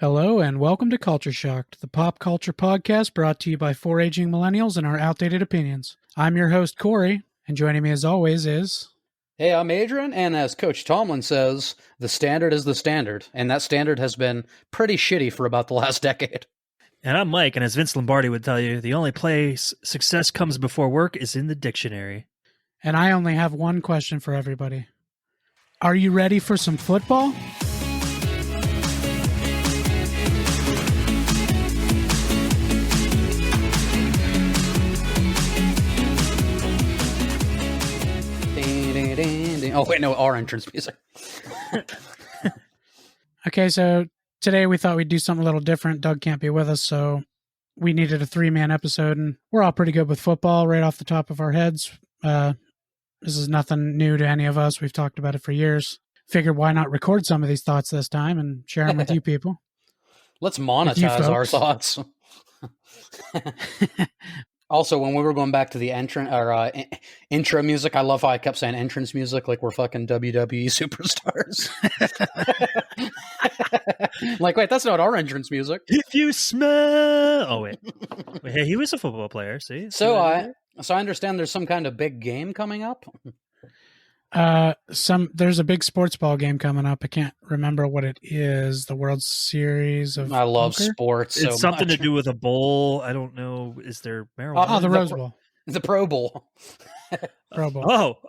Hello and welcome to Culture Shocked, the pop culture podcast brought to you by four aging millennials and our outdated opinions. I'm your host, Corey, and joining me as always is... Hey, I'm Adrian, and as Coach Tomlin says, the standard is the standard, and that standard has been pretty shitty for about the last decade. And I'm Mike, and as Vince Lombardi would tell you, the only place success comes before work is in the dictionary. And I only have one question for everybody. Are you ready for some football? Oh, wait, no, our entrance music. Okay, so today we thought we'd do something a little different. Doug can't be with us, so we needed a three-man episode, and we're all pretty good with football right off the top of our heads. This is nothing new to any of us. We've talked about it for years. Figured why not record some of these thoughts this time and share them with you people. Let's monetize our thoughts. Also, when we were going back to the intro music, I love how I kept saying entrance music like we're fucking WWE superstars. Like, wait, that's not our entrance music. If you smell... Oh, wait. Hey, he was a football player, see? So I understand there's some kind of big game coming up. There's a big sports ball game coming up. I can't remember what it is. The World Series of I love poker? sports. It's something to do with a bowl. I don't know. Is there marijuana? Oh, the Rose Bowl. The Pro Bowl. Pro Bowl.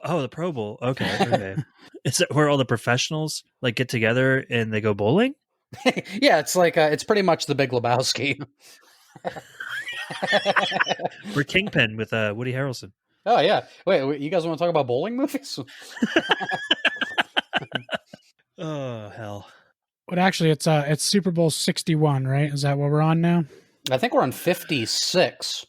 Oh, the Pro Bowl. Okay. Is it where all the professionals like get together and they go bowling? Yeah, it's like it's pretty much the Big Lebowski. We're Kingpin with Woody Harrelson. Oh yeah. Wait, you guys want to talk about bowling movies? Oh hell. But actually, it's Super Bowl 61, right? Is that what we're on now? I think we're on 56.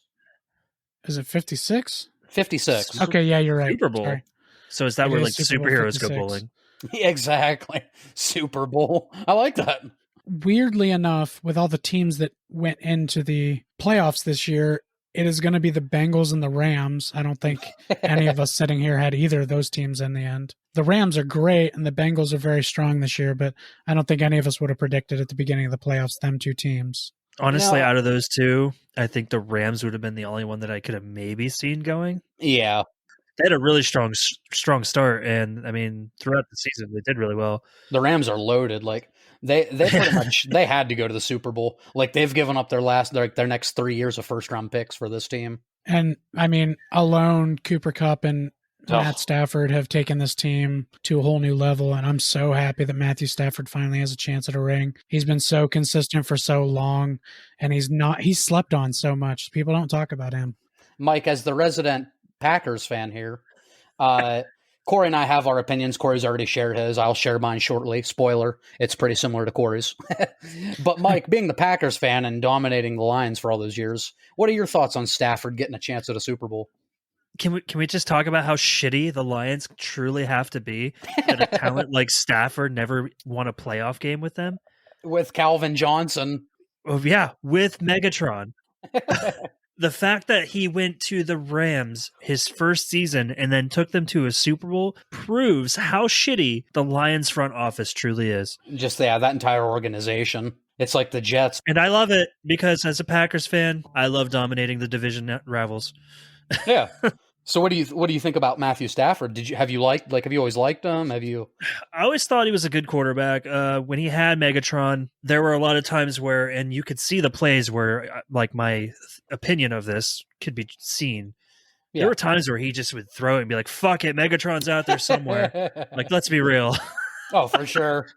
Is it 56? 56. Okay, yeah, you're right. Super Bowl. Sorry. So is that It where is like Super Bowl superheroes 56. go bowling? Exactly. Super Bowl. I like that. Weirdly enough, with all the teams that went into the playoffs this year, it is going to be the Bengals and the Rams. I don't think any of us sitting here had either of those teams in the end. The Rams are great, and the Bengals are very strong this year, but I don't think any of us would have predicted at the beginning of the playoffs them two teams. Honestly, No. out of those two, I think the Rams would have been the only one that I could have maybe seen going. Yeah. They had a really strong start, and I mean, throughout the season, they did really well. The Rams are loaded. Like they pretty much they had to go to the Super Bowl. Like they've given up their next 3 years of first round picks for this team. And I mean, alone, Cooper Kupp and Matt Stafford have taken this team to a whole new level, and I'm so happy that Matthew Stafford finally has a chance at a ring. He's been so consistent for so long, and he's slept on so much. People don't talk about him. Mike, as the resident Packers fan here, Corey and I have our opinions. Corey's already shared his. I'll share mine shortly. Spoiler, it's pretty similar to Corey's. But Mike, being the Packers fan and dominating the Lions for all those years, what are your thoughts on Stafford getting a chance at a Super Bowl? Can we just talk about how shitty the Lions truly have to be that a talent like Stafford never won a playoff game with them? With Calvin Johnson. Oh yeah, with Megatron. The fact that he went to the Rams his first season and then took them to a Super Bowl proves how shitty the Lions front office truly is. Just that entire organization. It's like the Jets. And I love it because as a Packers fan, I love dominating the division rivals. Yeah. So what do you think about Matthew Stafford? Have you always liked him? I always thought he was a good quarterback. When he had Megatron, there were a lot of times where, and you could see the plays where, like, my opinion of this could be seen. Yeah. There were times where he just would throw it and be like, "Fuck it, Megatron's out there somewhere." Like, let's be real. Oh, for sure.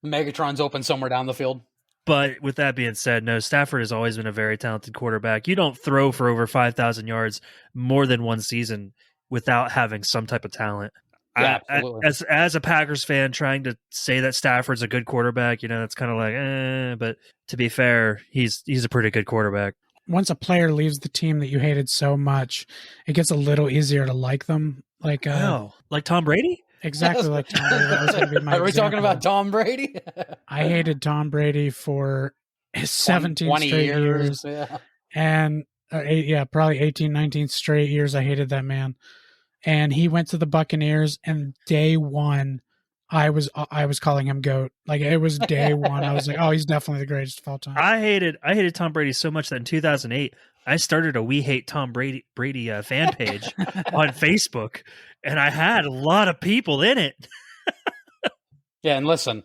Megatron's open somewhere down the field. But with that being said, no, Stafford has always been a very talented quarterback. You don't throw for over 5,000 yards more than one season without having some type of talent. Yeah, absolutely. As a Packers fan, trying to say that Stafford's a good quarterback, that's kind of like, but to be fair, he's a pretty good quarterback. Once a player leaves the team that you hated so much, it gets a little easier to like them. Like Tom Brady? Exactly like Tom Brady. That was going to be my Are we example. talking about Tom Brady? I hated Tom Brady for his 17 20 straight years. Yeah. And probably 18, 19 straight years I hated that man. And he went to the Buccaneers, and day one, I was calling him GOAT. Like, it was day one. I was like, oh, he's definitely the greatest of all time. I hated Tom Brady so much that in 2008 I started a We Hate Tom Brady fan page on Facebook, and I had a lot of people in it. Yeah, and listen,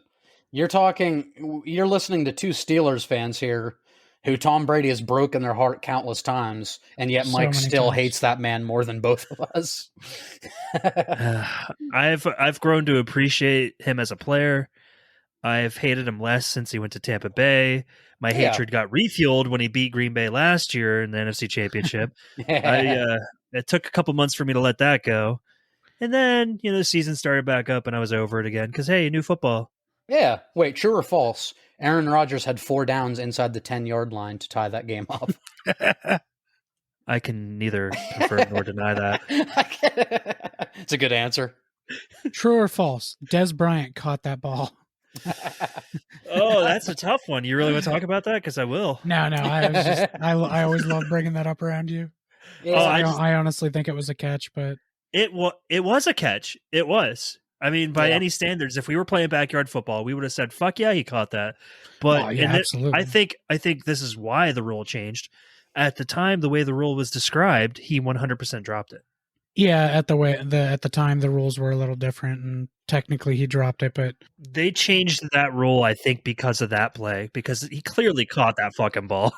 you're listening to two Steelers fans here who Tom Brady has broken their heart countless times, and yet So Mike many still times. hates that man more than both of us. I've grown to appreciate him as a player. I've hated him less since he went to Tampa Bay. My hatred got refueled when he beat Green Bay last year in the NFC Championship. It took a couple months for me to let that go. And then, the season started back up and I was over it again because, hey, new football. Yeah. Wait, true or false? Aaron Rodgers had 4 downs inside the 10-yard line to tie that game up. I can neither confirm nor deny that. It's a good answer. True or false? Des Bryant caught that ball. Oh, that's a tough one. You really want to talk about that? Because I will. No, I always love bringing that up around you. Yeah, I honestly think it was a catch, but it was a catch. It was. I mean, by any standards, if we were playing backyard football, we would have said, "Fuck yeah, he caught that." But absolutely. I think this is why the rule changed. At the time, the way the rule was described, he 100% dropped it. Yeah, at the time the rules were a little different, and technically he dropped it, but they changed that rule, I think, because of that play, because he clearly caught that fucking ball.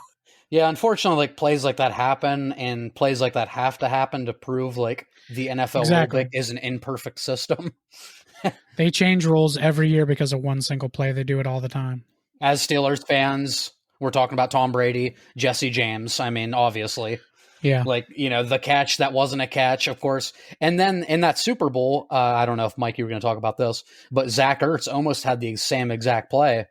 Yeah, unfortunately, like plays like that happen, and plays like that have to happen to prove like the NFL rule is an imperfect system. They change rules every year because of one single play. They do it all the time. As Steelers fans, we're talking about Tom Brady, Jesse James. I mean, obviously. Yeah. Like, the catch that wasn't a catch, of course. And then in that Super Bowl, I don't know if, Mike, you were going to talk about this, but Zach Ertz almost had the same exact play.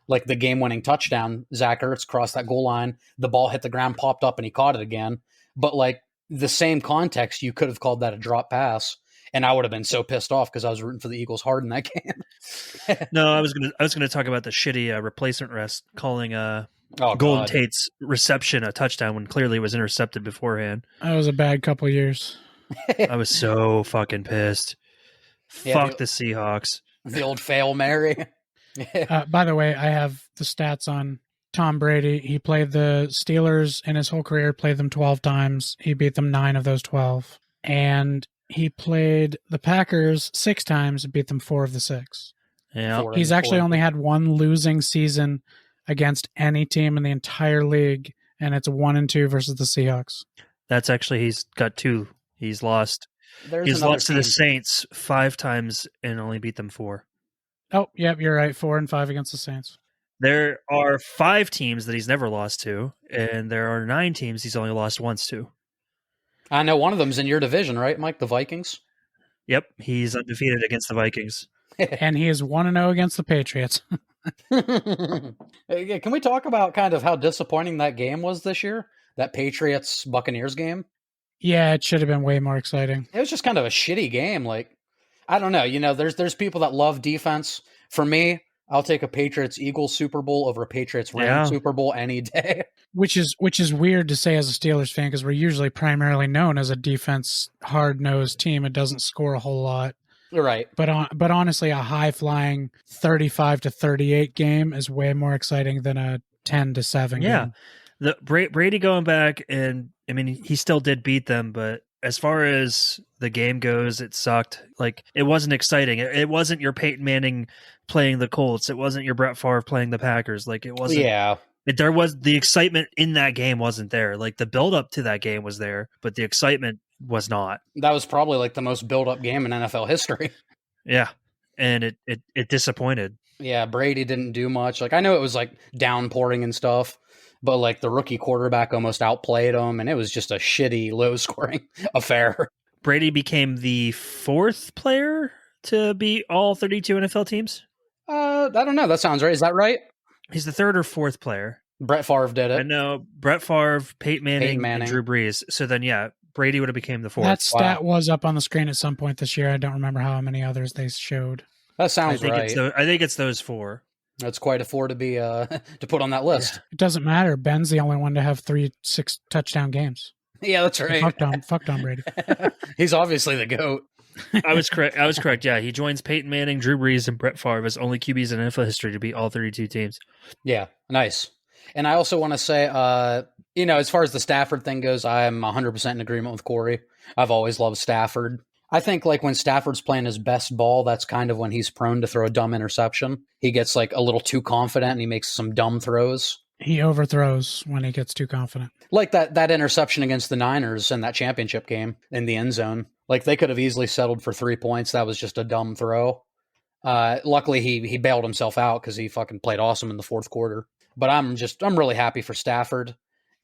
Like the game-winning touchdown, Zach Ertz crossed that goal line, the ball hit the ground, popped up, and he caught it again. But like the same context, you could have called that a drop pass. And I would have been so pissed off because I was rooting for the Eagles hard in that game. No, I was gonna talk about the shitty replacement rest calling Golden Tate's reception a touchdown when clearly it was intercepted beforehand. That was a bad couple of years. I was so fucking pissed. Fuck the Seahawks. The old fail Mary. By the way, I have the stats on Tom Brady. He played the Steelers in his whole career, played them 12 times. He beat them 9 of those 12. And he played the Packers 6 times and beat them 4 of the 6. Yeah. He's actually only had one losing season against any team in the entire league, and it's 1-2 versus the Seahawks. That's actually, he's got 2. He's lost. He's lost to the Saints 5 times and only beat them 4. Oh, yep, you're right. 4 and 5 against the Saints. There are 5 teams that he's never lost to, and there are 9 teams he's only lost once to. I know one of them's in your division, right, Mike? The Vikings? Yep, he's undefeated against the Vikings. And he is 1-0 against the Patriots. Can we talk about kind of how disappointing that game was this year? That Patriots-Buccaneers game? Yeah, it should have been way more exciting. It was just kind of a shitty game. Like, I don't know. There's people that love defense. For me, I'll take a Patriots-Eagles Super Bowl over a Patriots-Rams Super Bowl any day. Which is weird to say as a Steelers fan because we're usually primarily known as a defense hard-nosed team. It doesn't score a whole lot. Right. But honestly, a high-flying 35-38 game is way more exciting than a 10-7 game. The Brady going back, and I mean, he still did beat them, but as far as the game goes, it sucked. Like, it wasn't exciting. It wasn't your Peyton Manning playing the Colts. It wasn't your Brett Favre playing the Packers. Like, it wasn't. Yeah. There was the excitement in that game wasn't there. Like, the build up to that game was there, but the excitement was not. That was probably like the most build up game in NFL history. Yeah. And it disappointed. Yeah. Brady didn't do much. Like, I know it was like downpouring and stuff, but like the rookie quarterback almost outplayed him, and it was just a shitty, low scoring affair. Brady became the 4th player to beat all 32 NFL teams. I don't know. That sounds right. Is that right? He's the 3rd or 4th player. Brett Favre did it. I know. Brett Favre, Peyton Manning, and Drew Brees. So then, yeah, Brady would have became the 4th. That stat was up on the screen at some point this year. I don't remember how many others they showed. That sounds right. I think it's those 4. That's quite a 4 to be to put on that list. Yeah. It doesn't matter. Ben's the only one to have 3 6 touchdown games. Yeah, that's right. Fuck Tom Brady. He's obviously the GOAT. I was correct. Yeah, he joins Peyton Manning, Drew Brees, and Brett Favre as only QBs in NFL history to beat all 32 teams. Yeah, nice. And I also want to say, as far as the Stafford thing goes, I'm 100% in agreement with Corey. I've always loved Stafford. I think like when Stafford's playing his best ball, that's kind of when he's prone to throw a dumb interception. He gets like a little too confident and he makes some dumb throws. He overthrows when he gets too confident. Like that interception against the Niners in that championship game in the end zone. Like they could have easily settled for 3 points. That was just a dumb throw. Luckily he bailed himself out because he fucking played awesome in the fourth quarter. But I'm really happy for Stafford.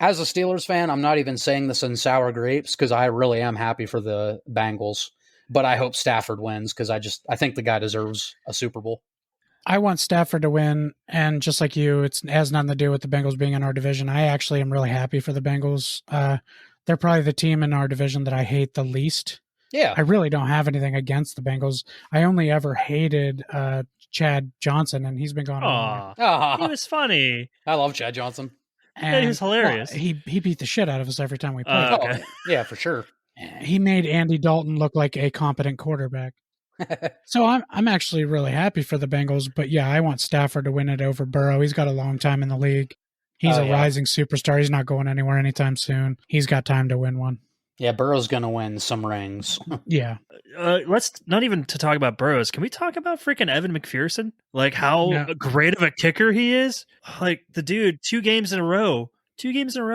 As a Steelers fan, I'm not even saying this in sour grapes because I really am happy for the Bengals. But I hope Stafford wins because I think the guy deserves a Super Bowl. I want Stafford to win, and just like you, it has nothing to do with the Bengals being in our division. I actually am really happy for the Bengals. They're probably the team in our division that I hate the least. Yeah. I really don't have anything against the Bengals. I only ever hated Chad Johnson, and he's been gone. He was funny. I love Chad Johnson. And he was hilarious. Well, he beat the shit out of us every time we played. Okay. Yeah, for sure. He made Andy Dalton look like a competent quarterback. So I'm actually really happy for the Bengals, but yeah, I want Stafford to win it over Burrow. He's got a long time in the league. He's a rising superstar. He's not going anywhere anytime soon. He's got time to win one. Yeah, Burrow's going to win some rings. Yeah. Let's not even to talk about Burrows. Can we talk about freaking Evan McPherson? Like how great of a kicker he is? Like the dude, 2 games in a row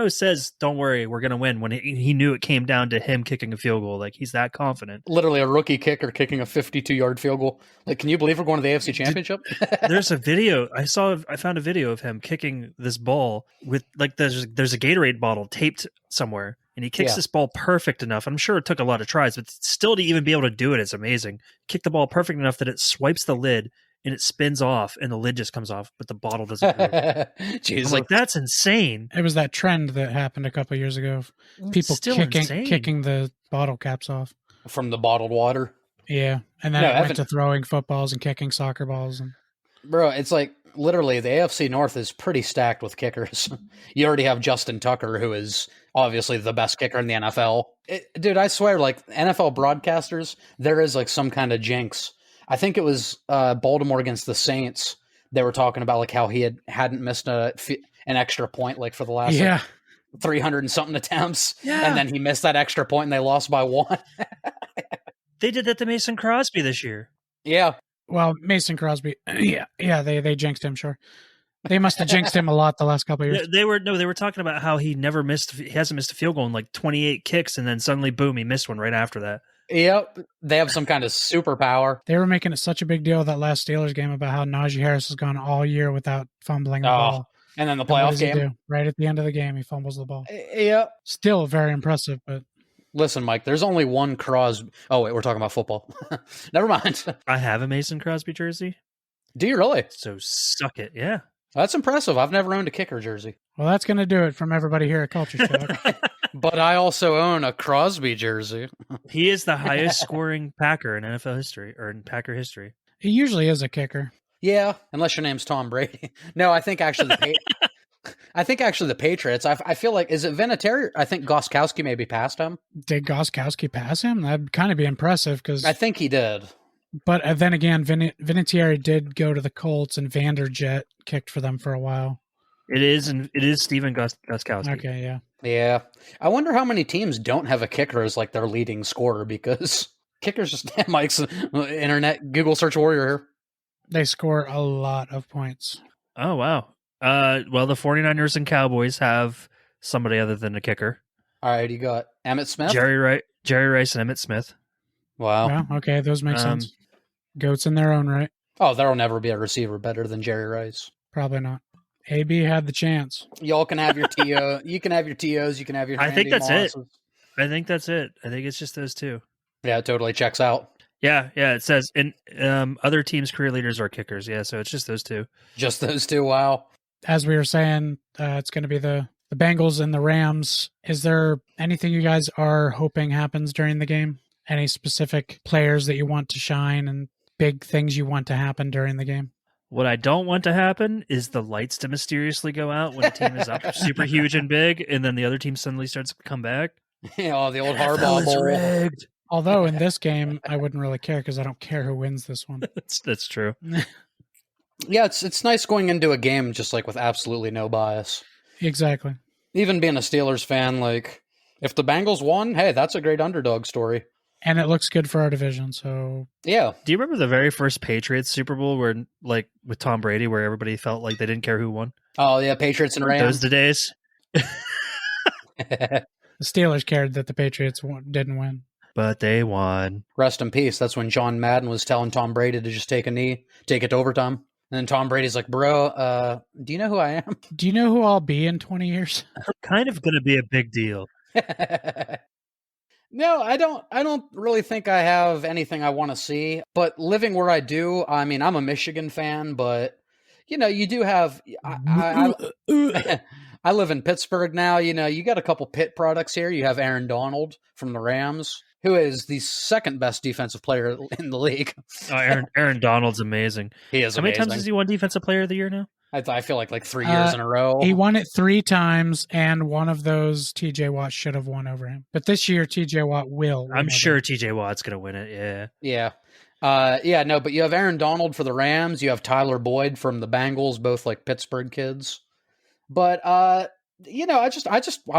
says, don't worry, we're going to win, when he knew it came down to him kicking a field goal. Like he's that confident. Literally a rookie kicker kicking a 52-yard field goal. Like, can you believe we're going to the AFC Championship? There's a video. I found a video of him kicking this ball with like, there's a Gatorade bottle taped somewhere. And he kicks this ball perfect enough. I'm sure it took a lot of tries, but still to even be able to do it is amazing. Kick the ball perfect enough that it swipes the lid and it spins off and the lid just comes off, but the bottle doesn't move. Jeez, like, that's insane. It was that trend that happened a couple of years ago of people kicking the bottle caps off. From the bottled water? Yeah. And then it went to throwing footballs and kicking soccer balls. Bro, it's like literally the AFC North is pretty stacked with kickers. You already have Justin Tucker, who is obviously the best kicker in the NFL. Dude, I swear, like NFL broadcasters, there is like some kind of jinx. I think it was Baltimore against the Saints. They were talking about like how he hadn't missed an extra point like for the last 300 and something attempts. Yeah. And then he missed that extra point and they lost by 1. They did that to Mason Crosby this year. Yeah. Well, Mason Crosby, they jinxed him, sure. They must have jinxed him a lot the last couple of years. They were talking about how he hasn't missed a field goal in like 28 kicks, and then suddenly, boom, he missed one right after that. Yep, they have some kind of superpower. They were making it such a big deal that last Steelers game about how Najee Harris has gone all year without fumbling the ball. And then the playoff game, right at the end of the game, he fumbles the ball. Yep, still very impressive, but. Listen, Mike, there's only one Crosby. Oh, wait, we're talking about football. Never mind. I have a Mason Crosby jersey. Do you really? So suck it, yeah. That's impressive. I've never owned a kicker jersey. Well, that's going to do it from everybody here at Culture Shock. But I also own a Crosby jersey. He is the highest scoring Packer in NFL history, or in Packer history. He usually is a kicker. Yeah, unless your name's Tom Brady. No, I think actually the Patriots. I feel like, is it Vinatieri? I think Gostkowski maybe passed him. Did Gostkowski pass him? That'd kind of be impressive because I think he did. But then again, Vinatieri did go to the Colts, and Vanderjet kicked for them for a while. It is Steven Gostkowski. Okay, yeah. I wonder how many teams don't have a kicker as like their leading scorer, because kickers just Mike's internet Google search warrior here. They score a lot of points. Oh wow. Well, the 49ers and Cowboys have somebody other than a kicker. All right, you got Emmitt Smith? Jerry Rice and Emmitt Smith. Wow. Well, okay, those make sense. Goats in their own right. Oh, there'll never be a receiver better than Jerry Rice. Probably not. AB had the chance. Y'all can have your TO. You can have your TOs. You can have your I think that's Mosses. it. I think that's it. I think it's just those two. Yeah, it totally checks out. Yeah. It says, and other teams' career leaders are kickers. Yeah, so it's just those two. Just those two. Wow. As we were saying, it's going to be the Bengals and the Rams. Is there anything you guys are hoping happens during the game? Any specific players that you want to shine and big things you want to happen during the game? What I don't want to happen is the lights to mysteriously go out when a team is up super huge and big, and then the other team suddenly starts to come back. Oh, the old Harbaugh Bowl. Rigged. Although in this game, I wouldn't really care because I don't care who wins this one. That's true. Yeah, it's nice going into a game just like with absolutely no bias. Exactly. Even being a Steelers fan, like if the Bengals won, hey, that's a great underdog story. And it looks good for our division, so Yeah. Do you remember the very first Patriots Super Bowl where, like, with Tom Brady, where everybody felt like they didn't care who won? Oh yeah, Patriots and Those Rams. the days. the Steelers cared that the Patriots didn't win. But they won. Rest in peace. That's when John Madden was telling Tom Brady to just take a knee, take it to overtime. And then Tom Brady's like, bro, do you know who I am? Do you know who I'll be in 20 years? Kind of going to be a big deal. No, I don't really think I have anything I want to see. But living where I do, I mean, I'm a Michigan fan, but you know, you do have. I live in Pittsburgh now. You know, you got a couple Pitt products here. You have Aaron Donald from the Rams, who is the second best defensive player in the league. Oh, Aaron Donald's amazing. He is. How many times has he won Defensive Player of the Year now? I feel like 3 years in a row. He won it 3 times, and one of those TJ Watt should have won over him. But this year, TJ Watt will. I'm sure TJ Watt's going to win it. Yeah. Yeah. No, but you have Aaron Donald for the Rams. You have Tyler Boyd from the Bengals, both like Pittsburgh kids. But you know, I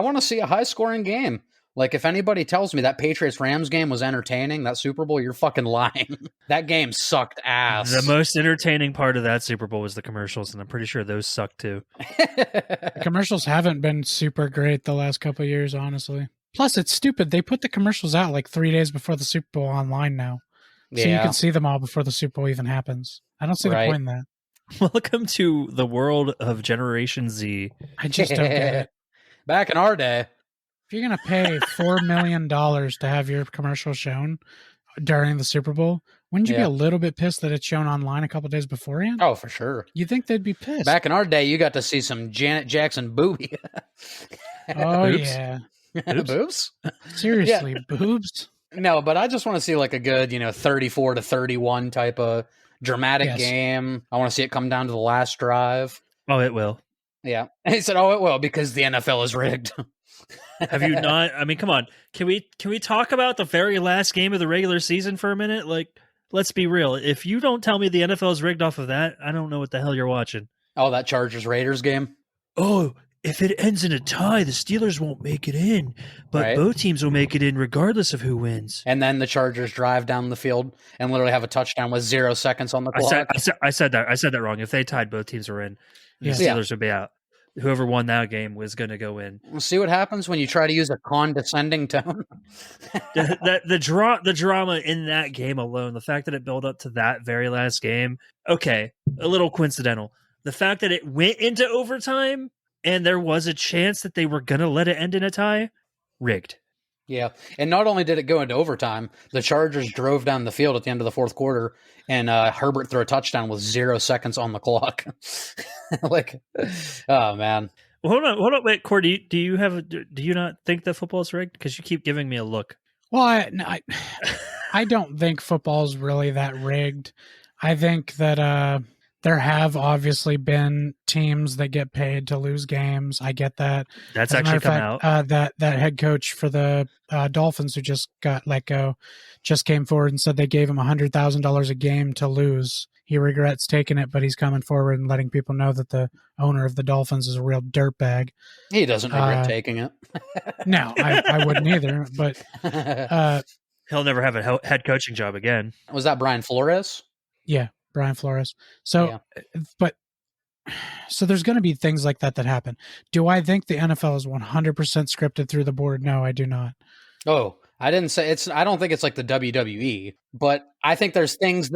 want to see a high scoring game. Like if anybody tells me that Patriots Rams game was entertaining, that Super Bowl, you're fucking lying. That game sucked ass. The most entertaining part of that Super Bowl was the commercials, and I'm pretty sure those sucked too. The commercials haven't been super great the last couple of years, honestly. Plus, it's stupid. They put the commercials out like 3 days before the Super Bowl online now. So you can see them all before the Super Bowl even happens. I don't see the point in that. Welcome to the world of Generation Z. I just don't get it. Back in our day. If you're going to pay $4 million to have your commercial shown during the Super Bowl, wouldn't you be a little bit pissed that it's shown online a couple days beforehand? Oh, for sure. You think they'd be pissed. Back in our day, you got to see some Janet Jackson booby. Oh, Boobs? yeah. Boobs? Seriously, boobs? No, but I just want to see like a good, 34-31 type of dramatic game. I want to see it come down to the last drive. Oh, it will. Yeah. And he said, oh, it will, because the NFL is rigged. Have you not? I mean, come on. Can we talk about the very last game of the regular season for a minute? Like, let's be real. If you don't tell me the NFL is rigged off of that, I don't know what the hell you're watching. Oh, that Chargers-Raiders game? Oh, if it ends in a tie, the Steelers won't make it in, but both teams will make it in regardless of who wins. And then the Chargers drive down the field and literally have a touchdown with 0 seconds on the clock. I said that wrong. If they tied, both teams were in. The Steelers would be out. Whoever won that game was going to go in. We'll see what happens when you try to use a condescending tone. the drama in that game alone, the fact that it built up to that very last game, okay, a little coincidental. The fact that it went into overtime and there was a chance that they were going to let it end in a tie, rigged. Yeah, and not only did it go into overtime, the Chargers drove down the field at the end of the fourth quarter, and Herbert threw a touchdown with 0 seconds on the clock. Like, oh man. Well, hold on, wait, Corey, do you not think that football is rigged? Because you keep giving me a look. Well, I don't think football's really that rigged. I think that there have obviously been teams that get paid to lose games. I get that. That's actually come out. That head coach for the Dolphins who just got let go just came forward and said they gave him $100,000 a game to lose. He regrets taking it, but he's coming forward and letting people know that the owner of the Dolphins is a real dirtbag. He doesn't regret taking it. No, I wouldn't either. But he'll never have a head coaching job again. Was that Brian Flores? Yeah. Brian Flores. So, so there's going to be things like that happen. Do I think the NFL is 100% scripted through the board? No, I do not. Oh, I didn't say I don't think it's like the WWE, but I think there's things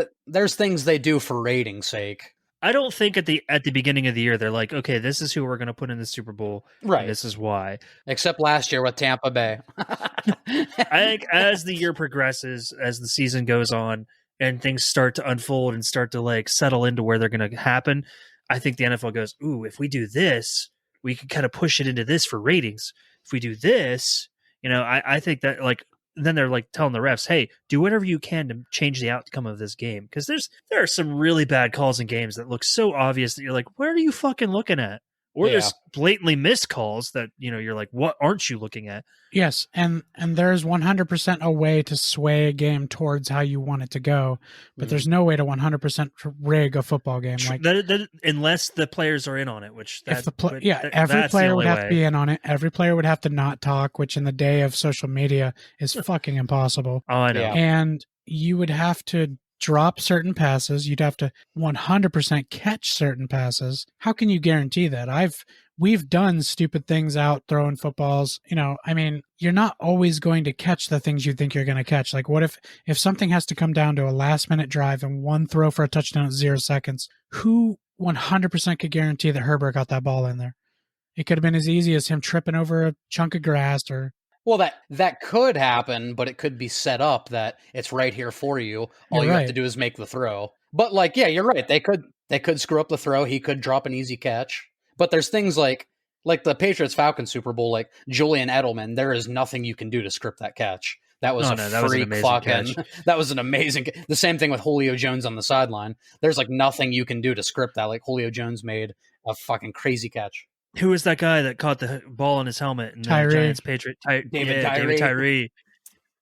they do for ratings sake. I don't think at the beginning of the year they're like, okay, this is who we're going to put in the Super Bowl. Right. This is why. Except last year with Tampa Bay. I think as the year progresses, as the season goes on, and things start to unfold and start to like settle into where they're going to happen, I think the NFL goes, ooh, if we do this, we can kind of push it into this for ratings. If we do this, I think that like, then they're like telling the refs, hey, do whatever you can to change the outcome of this game. Because there are some really bad calls in games that look so obvious that you're like, what are you fucking looking at? or there's blatantly missed calls that, you're like, what aren't you looking at? Yes, and there's 100% a way to sway a game towards how you want it to go, but there's no way to 100% rig a football game. Like unless the players are in on it, which every player would have to be in on it. Every player would have to not talk, which in the day of social media is fucking impossible. Oh, I know. Yeah. And you would have to drop certain passes. You'd have to 100% catch certain passes. How can you guarantee that? We've done stupid things out throwing footballs. You're not always going to catch the things you think you're going to catch. Like, what if something has to come down to a last minute drive and one throw for a touchdown at 0 seconds? Who 100% could guarantee that Herbert got that ball in there? It could have been as easy as him tripping over a chunk of grass or... Well, that could happen, but it could be set up that it's right here for you. All you have to do is make the throw. But you're right. They could screw up the throw. He could drop an easy catch. But there's things like the Patriots-Falcons Super Bowl, like Julian Edelman, there is nothing you can do to script that catch. That was freak fucking... That was an amazing... The same thing with Julio Jones on the sideline. There's nothing you can do to script that. Like Julio Jones made a fucking crazy catch. Who was that guy that caught the ball in his helmet? And Tyree. The Giants Patriot. David Tyree.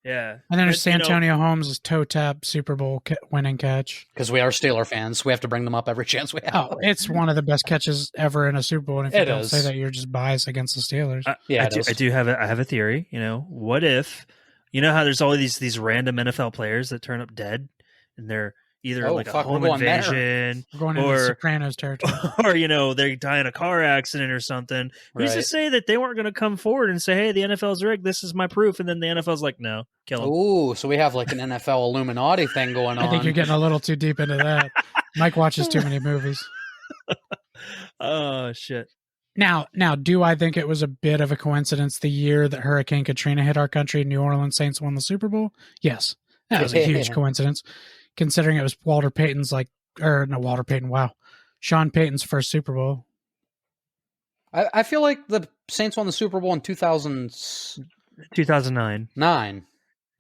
Yeah. And then there's Santonio Holmes' toe tap Super Bowl winning catch. Because we are Steeler fans. We have to bring them up every chance we have. Oh, it's one of the best catches ever in a Super Bowl. And if you don't say that, you're just biased against the Steelers. I have a theory. What if, how there's all these random NFL players that turn up dead and they're either a home invasion or Sopranos territory, or they die in a car accident or something. Who's to say that they weren't going to come forward and say, "Hey, the NFL's rigged. This is my proof," and then the NFL's like, "No, kill him." Ooh, so we have an NFL Illuminati thing going on. I think you're getting a little too deep into that. Mike watches too many movies. Oh shit. Now, do I think it was a bit of a coincidence the year that Hurricane Katrina hit our country, New Orleans Saints won the Super Bowl? Yes, that was a huge coincidence. Considering it was Sean Payton's first Super Bowl. I feel like the Saints won the Super Bowl in 2009.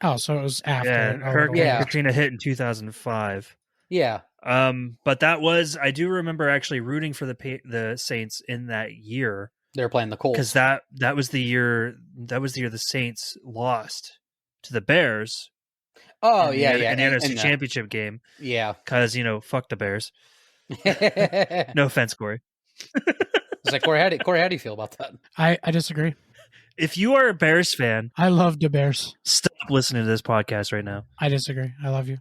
Oh, so it was after. Yeah, Hurricane Katrina hit in 2005. Yeah. But I do remember actually rooting for the Saints in that year. They were playing the Colts. Because that was the year the Saints lost to the Bears. Oh, in the NFC Championship game. Yeah. Because, fuck the Bears. No offense, Corey. It's like, Corey, how do you feel about that? I disagree. If you are a Bears fan... I love the Bears. Stop listening to this podcast right now. I disagree. I love you.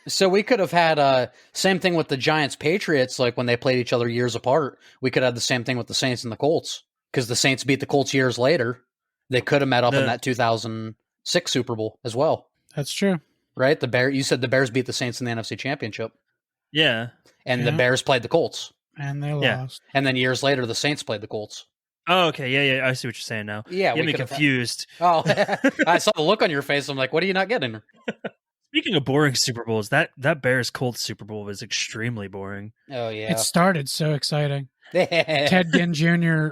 So we could have had same thing with the Giants-Patriots, like when they played each other years apart. We could have the same thing with the Saints and the Colts. Because the Saints beat the Colts years later. They could have met up in that 2006 Super Bowl as well. That's true. Right? You said the Bears beat the Saints in the NFC Championship. Yeah. And the Bears played the Colts. And they lost. And then years later, the Saints played the Colts. Oh, okay. Yeah. I see what you're saying now. Yeah. You get me confused. I saw the look on your face. I'm like, what are you not getting? Speaking of boring Super Bowls, that Bears-Colts Super Bowl was extremely boring. Oh, yeah. It started so exciting. Ted Ginn Jr.,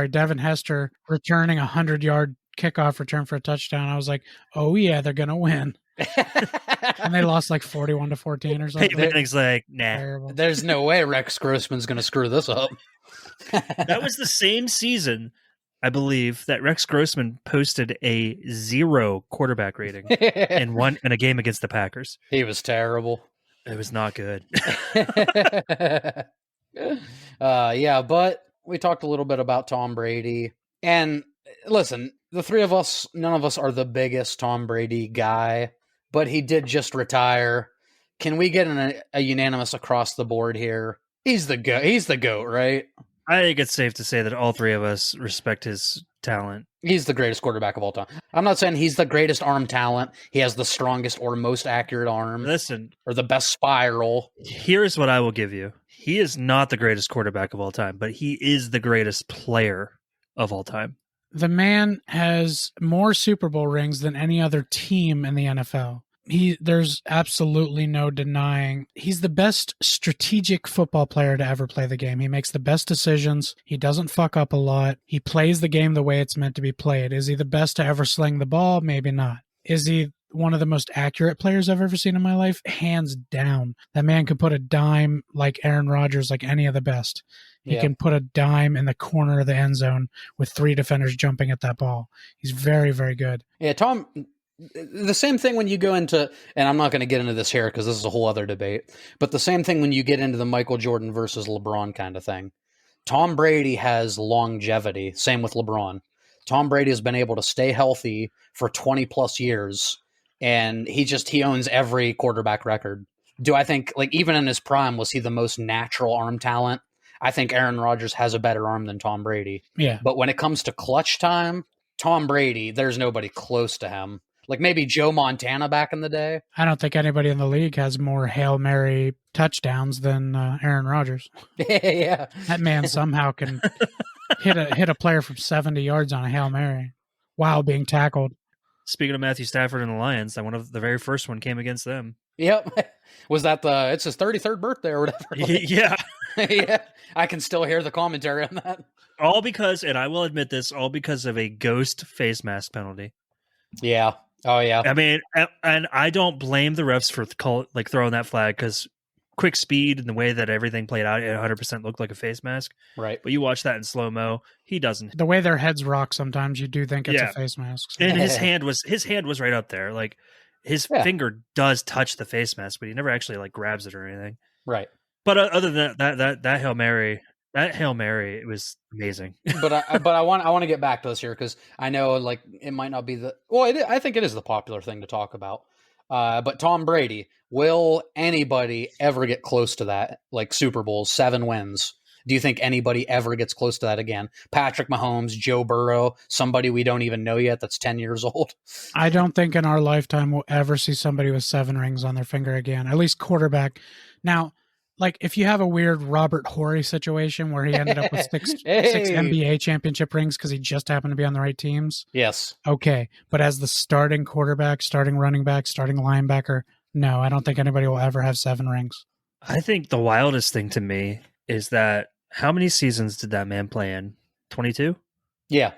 Devin Hester returning a 100-yard kickoff return for a touchdown. I was like, oh, yeah, they're going to win. And they lost 41-14 or something. Peyton Manning's like, nah. Terrible. There's no way Rex Grossman's going to screw this up. That was the same season, I believe, that Rex Grossman posted a 0 quarterback rating in a game against the Packers. He was terrible. It was not good. But we talked a little bit about Tom Brady. And listen, the three of us, none of us are the biggest Tom Brady guy, but he did just retire. Can we get a unanimous across the board here? He's the GOAT. He's the GOAT, right? I think it's safe to say that all three of us respect his talent. He's the greatest quarterback of all time. I'm not saying he's the greatest arm talent. He has the strongest or most accurate arm. Listen. Or the best spiral. Here's what I will give you. He is not the greatest quarterback of all time, but he is the greatest player of all time. The man has more Super Bowl rings than any other team in the NFL. There's absolutely no denying he's the best strategic football player to ever play the game. He makes the best decisions. He doesn't fuck up a lot. He plays the game the way it's meant to be played. Is he the best to ever sling the ball? Maybe not. Is he one of the most accurate players I've ever seen in my life, hands down. That man could put a dime like Aaron Rodgers, like any of the best. He can put a dime in the corner of the end zone with 3 defenders jumping at that ball. He's very, very good. Yeah, Tom, the same thing when you go into, and I'm not going to get into this here because this is a whole other debate, but the same thing when you get into the Michael Jordan versus LeBron kind of thing. Tom Brady has longevity. Same with LeBron. Tom Brady has been able to stay healthy for 20 plus years, and he owns every quarterback record. Do I think, like, even in his prime, was he the most natural arm talent? I think Aaron Rodgers has a better arm than Tom Brady. Yeah. But when it comes to clutch time, Tom Brady, there's nobody close to him. Like maybe Joe Montana back in the day. I don't think anybody in the league has more Hail Mary touchdowns than Aaron Rodgers. Yeah. That man somehow can hit a player from 70 yards on a Hail Mary while being tackled. Speaking of Matthew Stafford and the Lions, one of the very first one came against them. Yep. Was that it's his 33rd birthday or whatever? Yeah. Yeah. I can still hear the commentary on that. All because, and I will admit this, all because of a ghost face mask penalty. Yeah. Oh, yeah. I mean, and I don't blame the refs for throwing that flag because quick speed and the way that everything played out, it 100% looked like a face mask. Right. But you watch that in slow-mo, he doesn't. The way their heads rock sometimes, you do think it's a face mask. So. And his hand was right up there. Like, his finger does touch the face mask, but he never actually, grabs it or anything. Right. But other than that Hail Mary... That Hail Mary, it was amazing. But I want to get back to this here because I know it might not be I think it is the popular thing to talk about. But Tom Brady, will anybody ever get close to that? Like Super Bowls, 7 wins. Do you think anybody ever gets close to that again? Patrick Mahomes, Joe Burrow, somebody we don't even know yet that's 10 years old. I don't think in our lifetime we'll ever see somebody with 7 rings on their finger again. At least quarterback. Now, if you have a weird Robert Horry situation where he ended up with six NBA championship rings because he just happened to be on the right teams. Yes. Okay. But as the starting quarterback, starting running back, starting linebacker, no, I don't think anybody will ever have 7 rings. I think the wildest thing to me is that how many seasons did that man play in? 22? Yeah.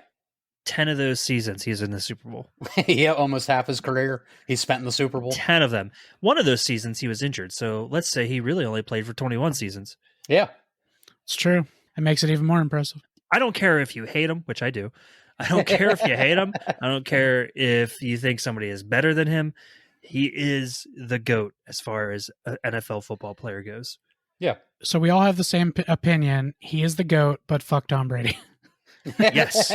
10 of those seasons he's in the Super Bowl. Yeah, almost half his career he spent in the Super Bowl. 10 of them. One of those seasons he was injured. So let's say he really only played for 21 seasons. Yeah. It's true. It makes it even more impressive. I don't care if you hate him, which I do. I don't care if you hate him. I don't care if you think somebody is better than him. He is the GOAT as far as an NFL football player goes. Yeah. So we all have the same opinion. He is the GOAT, but fuck Tom Brady. Yes.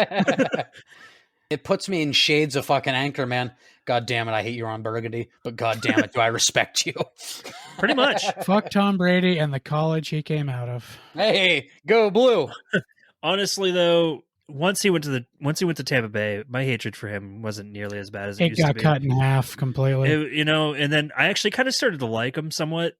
It puts me in shades of fucking Anchorman. God damn it, I hate you, Ron Burgundy, but god damn it, do I respect you. Pretty much. Fuck Tom Brady and the college he came out of. Hey, go blue. Honestly, though, once he went to Tampa Bay, my hatred for him wasn't nearly as bad as it used to be. It got cut in half completely. And then I actually kind of started to like him somewhat,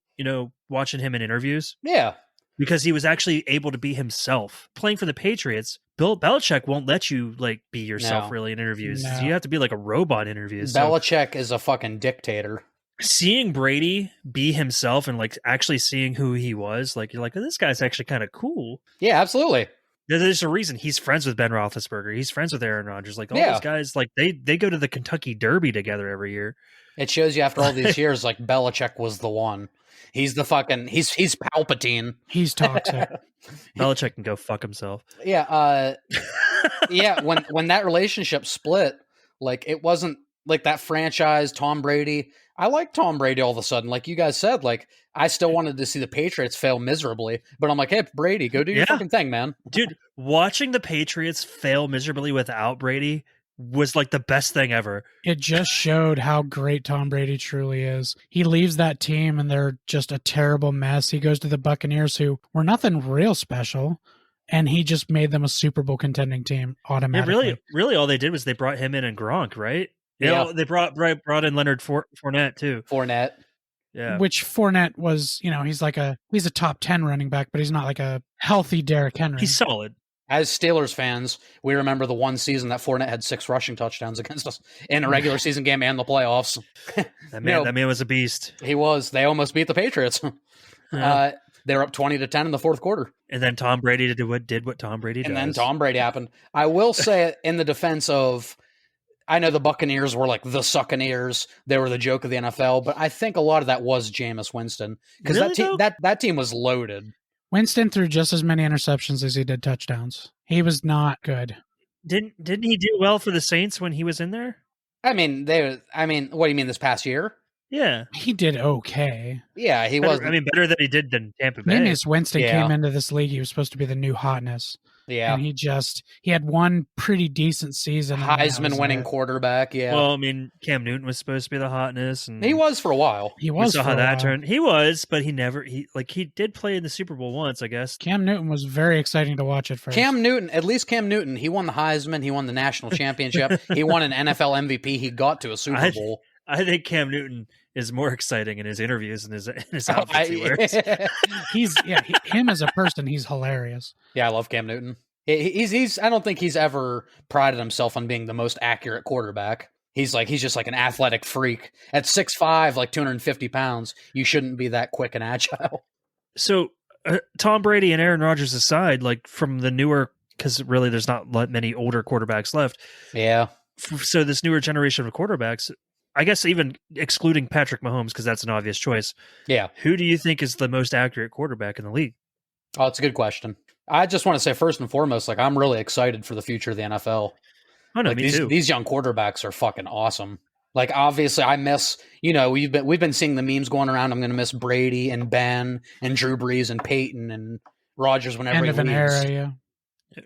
watching him in interviews. Yeah. Because he was actually able to be himself. Playing for the Patriots, Bill Belichick won't let you be yourself really in interviews. No. You have to be like a robot in interviews. Belichick is a fucking dictator. Seeing Brady be himself and actually seeing who he was, you're like, oh, this guy's actually kind of cool. Yeah, absolutely. There's a reason he's friends with Ben Roethlisberger. He's friends with Aaron Rodgers. All those guys, they go to the Kentucky Derby together every year. It shows you after all these years, Belichick was the one. He's the fucking, he's Palpatine. He's toxic. Belichick can go fuck himself. Yeah. Yeah. When that relationship split, it wasn't that franchise, Tom Brady. I like Tom Brady all of a sudden. Like you guys said, I still wanted to see the Patriots fail miserably, but I'm like, hey, Brady, go do your fucking thing, man. Dude, watching the Patriots fail miserably without Brady was the best thing ever. It just showed how great Tom Brady truly is. He leaves that team and they're just a terrible mess. He goes to the Buccaneers, who were nothing real special, and he just made them a Super Bowl contending team automatically. Yeah, really all they did was they brought him in and Gronk, right? Yeah. They brought in Leonard Fournette too. Fournette. Yeah. Which Fournette was, he's a top 10 running back, but he's not like a healthy Derrick Henry. He's solid. As Steelers fans, we remember the one season that Fournette had 6 rushing touchdowns against us in a regular season game and the playoffs. That man was a beast. He was. They almost beat the Patriots. Yeah. They were up 20-10 in the fourth quarter. And then Tom Brady did what Tom Brady does. And then Tom Brady happened. I will say in the defense of, I know the Buccaneers were like the Succaneers. They were the joke of the NFL, but I think a lot of that was Jameis Winston because Really, that team was loaded. Winston threw just as many interceptions as he did touchdowns. He was not good. Didn't he do well for the Saints when he was in there? I mean, what do you mean this past year? Yeah, He did okay. Yeah, he was. I mean, better than he did than Tampa Bay. Jameis Winston Yeah. came into this league. He was supposed to be the new hotness. Yeah, And he had one pretty decent season. and that Heisman was winning it. quarterback. Yeah, Well, I mean, Cam Newton was supposed to be the hotness, and he was for a while. He we was saw for how a that while. turned. He was, but he did play in the Super Bowl once, I guess. Cam Newton was very exciting to watch at first. Cam Newton, he won the Heisman. He won the national championship. He won an NFL MVP. He got to a Super Bowl. I think Cam Newton is more exciting in his interviews and his outfits he wears. Him as a person, he's hilarious. Yeah, I love Cam Newton. He's I don't think he's ever prided himself on being the most accurate quarterback. He's just like an athletic freak. At 6'5", like 250 pounds, you shouldn't be that quick and agile. So Tom Brady and Aaron Rodgers aside, like from the newer, because really there's not many older quarterbacks left. Yeah. So this newer generation of quarterbacks, I guess even excluding Patrick Mahomes, because that's an obvious choice. Yeah. Who do you think is the most accurate quarterback in the league? Oh, it's a good question. I just want to say first and foremost, like I'm really excited for the future of the NFL. Oh no, Like me too. these young quarterbacks are fucking awesome. Like obviously I miss, we've been seeing the memes going around. I'm going to miss Brady and Ben and Drew Brees and Peyton and Rodgers whenever End he of an leaves. era, yeah.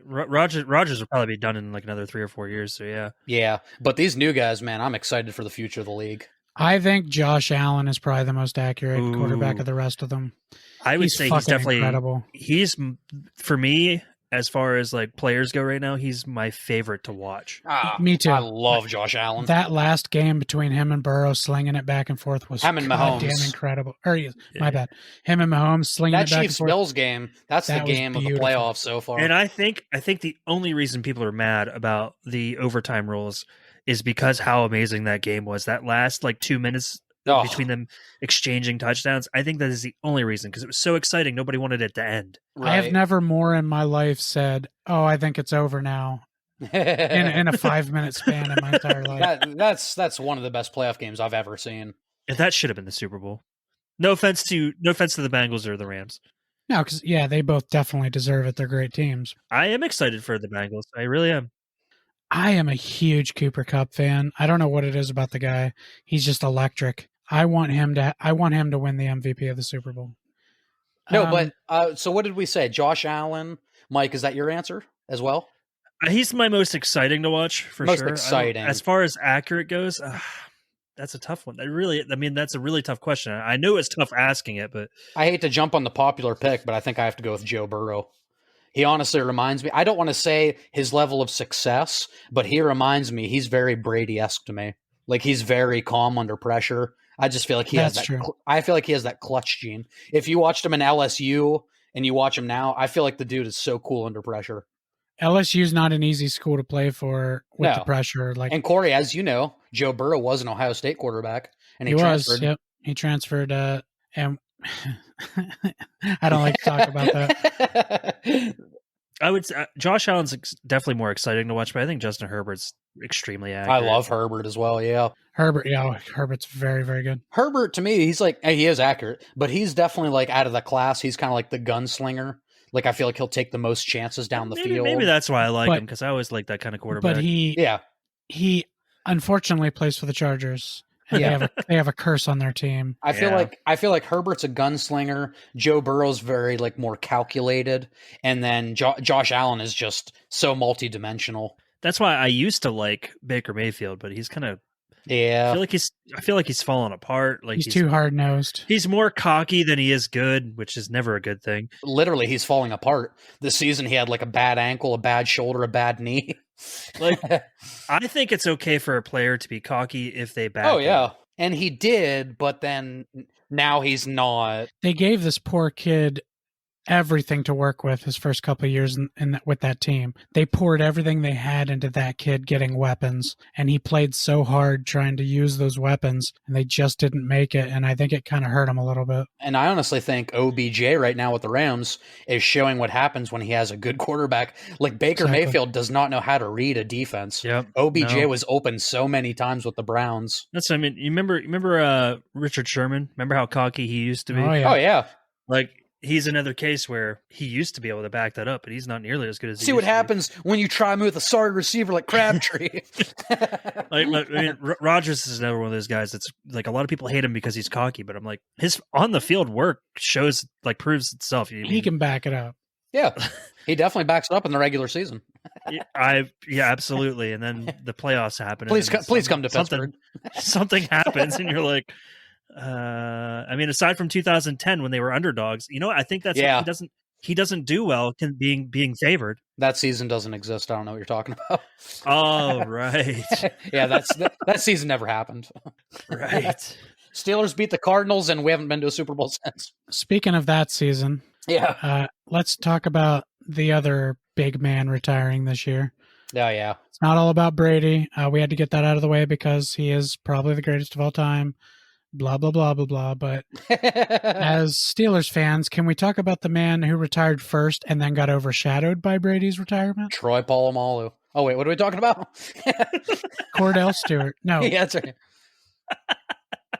Rodgers will probably be done in like another 3 or 4 years. So yeah. Yeah, but these new guys, man, I'm excited for the future of the league. I think Josh Allen is probably the most accurate quarterback of the rest of them. I would say he's definitely incredible. He's, for me, as far as like players go right now, he's my favorite to watch. Me too. I love Josh Allen. That last game between him and Burrow slinging it back and forth was Him and Mahomes. goddamn incredible. My bad. Him and Mahomes slinging That it back Chiefs and forth. Bills game, that's That the was game of the beautiful. playoffs so far. And I think the only reason people are mad about the overtime rules is because how amazing that game was. That last like 2 minutes between them exchanging touchdowns. I think that is the only reason, because it was so exciting. Nobody wanted it to end. I have never more in my life said, "Oh, I think it's over now." in a 5-minute span in my entire life. That's one of the best playoff games I've ever seen. And that should have been the Super Bowl. No offense to the Bengals or the Rams. No, because they both definitely deserve it. They're great teams. I am excited for the Bengals. I really am. I am a huge Cooper Kupp fan. I don't know what it is about the guy. He's just electric. I want him to win the MVP of the Super Bowl. No, but so what did we say? Josh Allen, Mike, is that your answer as well? He's my most exciting to watch for Most sure. exciting. As far as accurate goes, that's a tough one. That's a really tough question. I know it's tough asking it, but I hate to jump on the popular pick, but I think I have to go with Joe Burrow. He honestly reminds me. I don't want to say his level of success, but he reminds me. He's very Brady-esque to me. Like he's very calm under pressure. I just feel like he has that. True. I feel like he has that clutch gene. If you watched him in LSU and you watch him now, I feel like the dude is so cool under pressure. LSU's not an easy school to play for with No. the pressure. Like, And Corey, as you know, Joe Burrow was an Ohio State quarterback, and he was. transferred. Yep, he transferred. And I don't like to talk about that. I would say Josh Allen's definitely more exciting to watch, but I think Justin Herbert's extremely I accurate. love Herbert as well. Yeah, Herbert's very, very good. Herbert to me, he is accurate, but he's definitely like out of the class. He's kind of like the gunslinger. Like I feel like he'll take the most chances down the field. Maybe that's why I like him, because I always like that kind of quarterback. But he unfortunately plays for the Chargers. And they have a curse on their team. I feel like Herbert's a gunslinger. Joe Burrow's very like more calculated, and then Josh Allen is just so multidimensional. That's why I used to like Baker Mayfield, but he's kind of Yeah, I feel like he's fallen apart. Like he's too hard nosed. He's more cocky than he is good, which is never a good thing. literally he's falling apart. This season he had like a bad ankle, a bad shoulder, a bad knee. Like I think it's okay for a player to be cocky if they back. Oh yeah, and he did, but then now he's not. They gave this poor kid everything to work with his first couple of years with that team. They poured everything they had into that kid getting weapons, and he played so hard trying to use those weapons, and they just didn't make it, and I think it kind of hurt him a little bit. And I honestly think OBJ right now with the Rams is showing what happens when he has a good quarterback. Like Baker Mayfield does not know how to read a defense. Yep. OBJ was open so many times with the Browns. That's, I mean, you remember Richard Sherman? Remember how cocky he used to be? Oh, yeah. Oh, yeah. Like, he's another case where he used to be able to back that up, but he's not nearly as good as he See used what to be. happens when you try me with a sorry receiver like Crabtree. I mean, Rodgers is another one of those guys that's like, a lot of people hate him because he's cocky, but I'm like, his on the field work proves itself. He can back it up. Yeah, he definitely backs it up in the regular season. Yeah, absolutely. And then the playoffs happen. Please come to Pittsburgh. Something happens, and you're like, I mean, aside from 2010 when they were underdogs, I think that's he doesn't do well being favored. That season doesn't exist. I don't know what you're talking about. Oh, right. Yeah, that season never happened. Right. Steelers beat the Cardinals, and we haven't been to a Super Bowl since. Speaking of that season, let's talk about the other big man retiring this year. Oh, yeah. It's not all about Brady. We had to get that out of the way because he is probably the greatest of all time. Blah, blah, blah, blah, blah. But as Steelers fans, can we talk about the man who retired first and then got overshadowed by Brady's retirement? Troy Polamalu. Oh, wait, what are we talking about? Cordell Stewart. No. Yeah, that's right.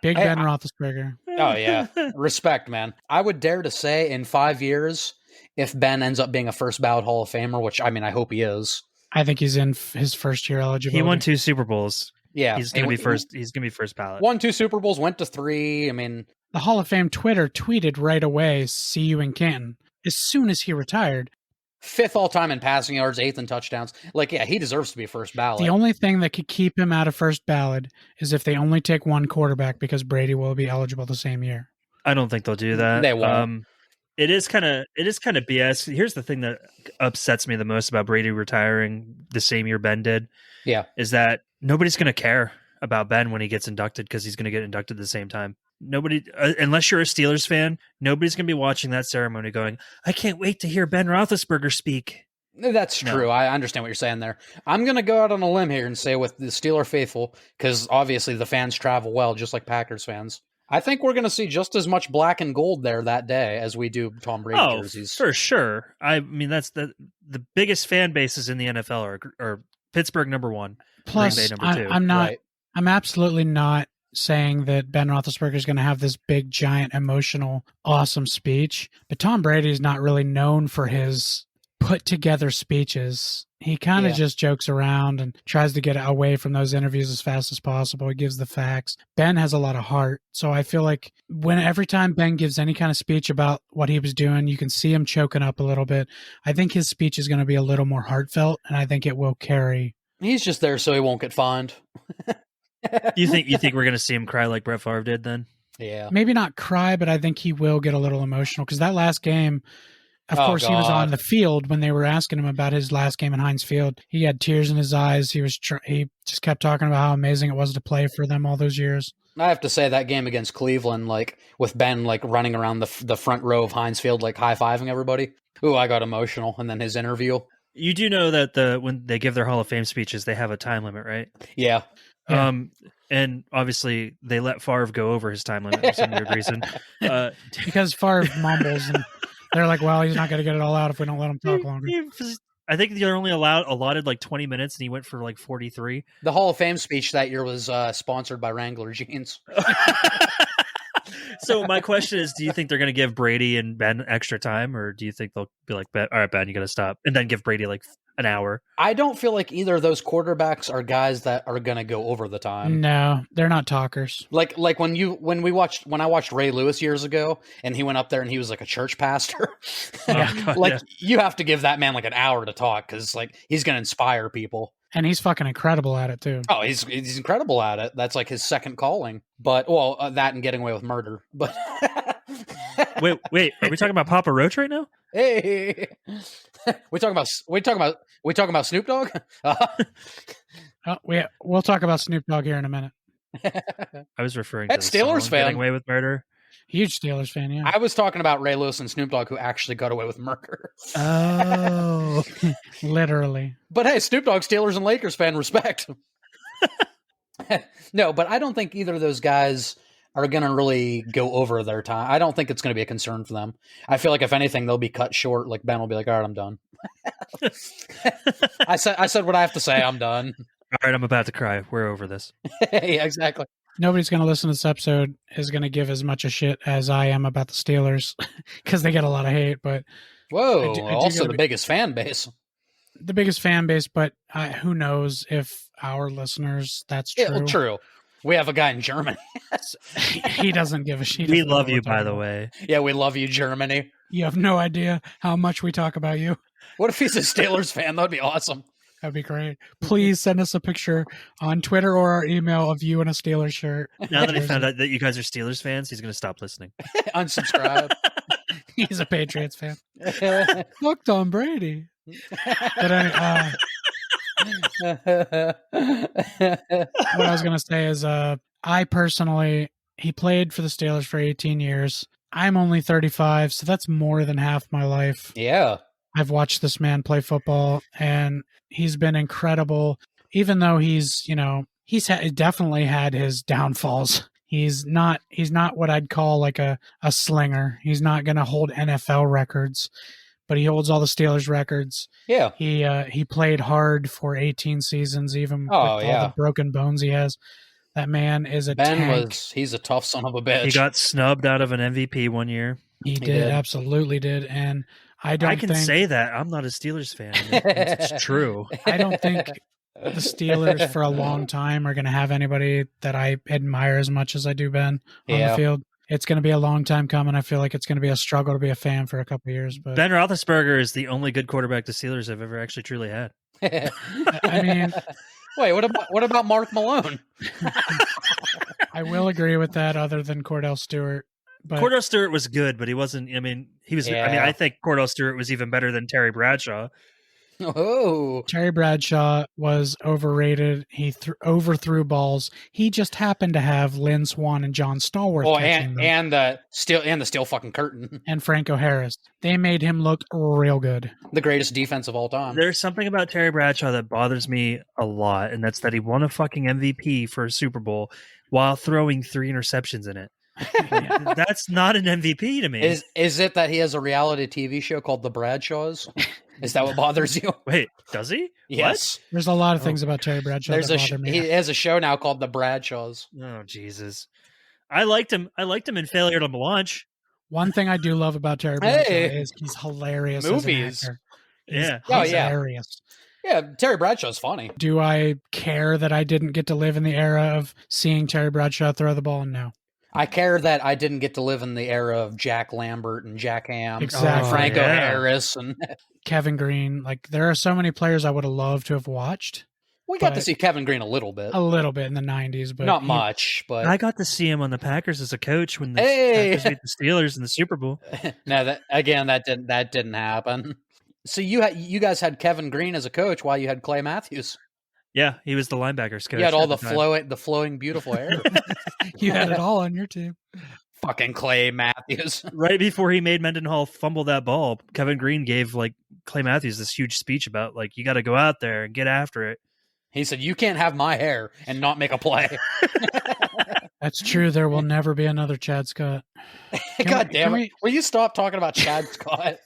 Big Ben Roethlisberger. Oh, yeah. Respect, man. I would dare to say in 5 years, if Ben ends up being a first ballot Hall of Famer, which, I mean, I hope he is. I think he's in his first year eligibility. He won 2 Super Bowls. Yeah. He's going to be first. He's going to be first ballot. Won 2 Super Bowls, went to 3. I mean, the Hall of Fame Twitter tweeted right away, "See you in Canton," as soon as he retired. 5th all time in passing yards, 8th in touchdowns. Like, yeah, he deserves to be first ballot. The only thing that could keep him out of first ballot is if they only take one quarterback, because Brady will be eligible the same year. I don't think they'll do that. They won't. It is kind of BS. Here's the thing that upsets me the most about Brady retiring the same year Ben did. Yeah, is that nobody's going to care about Ben when he gets inducted, because he's going to get inducted at the same time. Nobody, unless you're a Steelers fan, nobody's going to be watching that ceremony going, "I can't wait to hear Ben Roethlisberger speak." That's true. I understand what you're saying there. I'm going to go out on a limb here and say with the Steeler faithful, because obviously the fans travel well, just like Packers fans. I think we're going to see just as much black and gold there that day as we do Tom Brady jerseys. For sure. I mean, that's the biggest fan bases in the NFL are Pittsburgh #1, Plus, Green Bay #2. I'm not. Right. I'm absolutely not saying that Ben Roethlisberger is going to have this big, giant, emotional, awesome speech. But Tom Brady is not really known for his put-together speeches. He kind of just jokes around and tries to get away from those interviews as fast as possible. He gives the facts. Ben has a lot of heart. So I feel like every time Ben gives any kind of speech about what he was doing, you can see him choking up a little bit. I think his speech is going to be a little more heartfelt, and I think it will carry. He's just there so he won't get fined. You think we're going to see him cry like Brett Favre did then? Yeah. Maybe not cry, but I think he will get a little emotional, because that last game, of course, he was on the field when they were asking him about his last game in Heinz Field. He had tears in his eyes. He just kept talking about how amazing it was to play for them all those years. I have to say that game against Cleveland, like with Ben, like running around the front row of Heinz Field, like high-fiving everybody. Ooh, I got emotional. And then his interview. You do know that when they give their Hall of Fame speeches, they have a time limit, right? Yeah. And obviously they let Favre go over his time limit for some weird reason. Because Favre mumbles, and they're like, well, he's not going to get it all out if we don't let him talk longer. I think they're only allotted like 20 minutes, and he went for like 43. The Hall of Fame speech that year was sponsored by Wrangler jeans. So my question is, do you think they're going to give Brady and Ben extra time, or do you think they'll be like, all right, Ben, you got to stop, and then give Brady like an hour? I don't feel like either of those quarterbacks are guys that are going to go over the time. No, they're not talkers. Like when I watched Ray Lewis years ago, and he went up there and he was like a church pastor. You have to give that man like an hour to talk, because like he's going to inspire people. And he's fucking incredible at it too. Oh, he's incredible at it. That's like his second calling. But that and getting away with murder. But wait, are we talking about Papa Roach right now? Hey, we talking about Snoop Dogg? We'll talk about Snoop Dogg here in a minute. I was referring to the Steelers song, fan. Getting Away with Murder. Huge Steelers fan, yeah. I was talking about Ray Lewis and Snoop Dogg, who actually got away with murder. Oh, literally. But hey, Snoop Dogg, Steelers and Lakers fan, respect. No, but I don't think either of those guys are going to really go over their time. I don't think it's going to be a concern for them. I feel like if anything, they'll be cut short. Like Ben will be like, all right, I'm done. I said what I have to say. I'm done. All right, I'm about to cry. We're over this. Yeah, exactly. Nobody's going to listen to this episode is going to give as much a shit as I am about the Steelers because they get a lot of hate. But Whoa, I do also the biggest fan base. The biggest fan base, but who knows if our listeners, that's true. Yeah, well, true. We have a guy in Germany. He doesn't give a shit. We love you, by the way. Yeah, we love you, Germany. You have no idea how much we talk about you. What if he's a Steelers fan? That'd be awesome. That'd be great. Please send us a picture on Twitter or our email of you in a Steelers shirt. Now that he found out that you guys are Steelers fans, he's going to stop listening. Unsubscribe. He's a Patriots fan. Fuck Tom Brady. But what I was going to say is I personally, he played for the Steelers for 18 years. I'm only 35, so that's more than half my life. Yeah. I've watched this man play football, and he's been incredible. Even though he's definitely had his downfalls. He's not what I'd call like a slinger. He's not going to hold NFL records, but he holds all the Steelers records. Yeah. He played hard for 18 seasons, even with all the broken bones he has. That man is a tank. He's a tough son of a bitch. He got snubbed out of an MVP one year. He did, absolutely did. And I can say that. I'm not a Steelers fan. It's true. I don't think the Steelers for a long time are going to have anybody that I admire as much as I do Ben on the field. It's going to be a long time coming. I feel like it's going to be a struggle to be a fan for a couple of years. But Ben Roethlisberger is the only good quarterback the Steelers have ever actually truly had. I mean, wait, what about Mark Malone? I will agree with that. Other than Cordell Stewart. But Cordell Stewart was good, but he wasn't. I mean, he was. Yeah. I mean, I think Cordell Stewart was even better than Terry Bradshaw. Oh, Terry Bradshaw was overrated. He overthrew balls. He just happened to have Lynn Swann and John Stallworth. Oh, and the steel fucking curtain and Franco Harris. They made him look real good. The greatest defense of all time. There's something about Terry Bradshaw that bothers me a lot, and that's that he won a fucking MVP for a Super Bowl while throwing 3 interceptions in it. That's not an MVP to me. Is it that he has a reality TV show called The Bradshaws? Is that what bothers you? Wait, does he? Yes. What? There's a lot of things about Terry Bradshaw that bother me. He has a show now called The Bradshaws. Oh, Jesus. I liked him in Failure to Launch. One thing I do love about Terry Bradshaw is he's hilarious movies. As an actor. He's hilarious. Yeah, Terry Bradshaw's funny. Do I care that I didn't get to live in the era of seeing Terry Bradshaw throw the ball? No. I care that I didn't get to live in the era of Jack Lambert and Jack Ham, exactly. Franco Harris, and Kevin Green. Like, there are so many players I would have loved to have watched. We got to see Kevin Green a little bit in the 90s, but not much. But I got to see him on the Packers as a coach when the Packers beat the Steelers in the Super Bowl. No, that didn't happen. So you guys had Kevin Green as a coach while you had Clay Matthews. Yeah, he was the linebackers coach. You had all the flowing, beautiful hair. You had it all on your team. Fucking Clay Matthews. Right before he made Mendenhall fumble that ball, Kevin Green gave Clay Matthews this huge speech about you got to go out there and get after it. He said, "You can't have my hair and not make a play." That's true. There will never be another Chad Scott. God damn it! Will you stop talking about Chad Scott?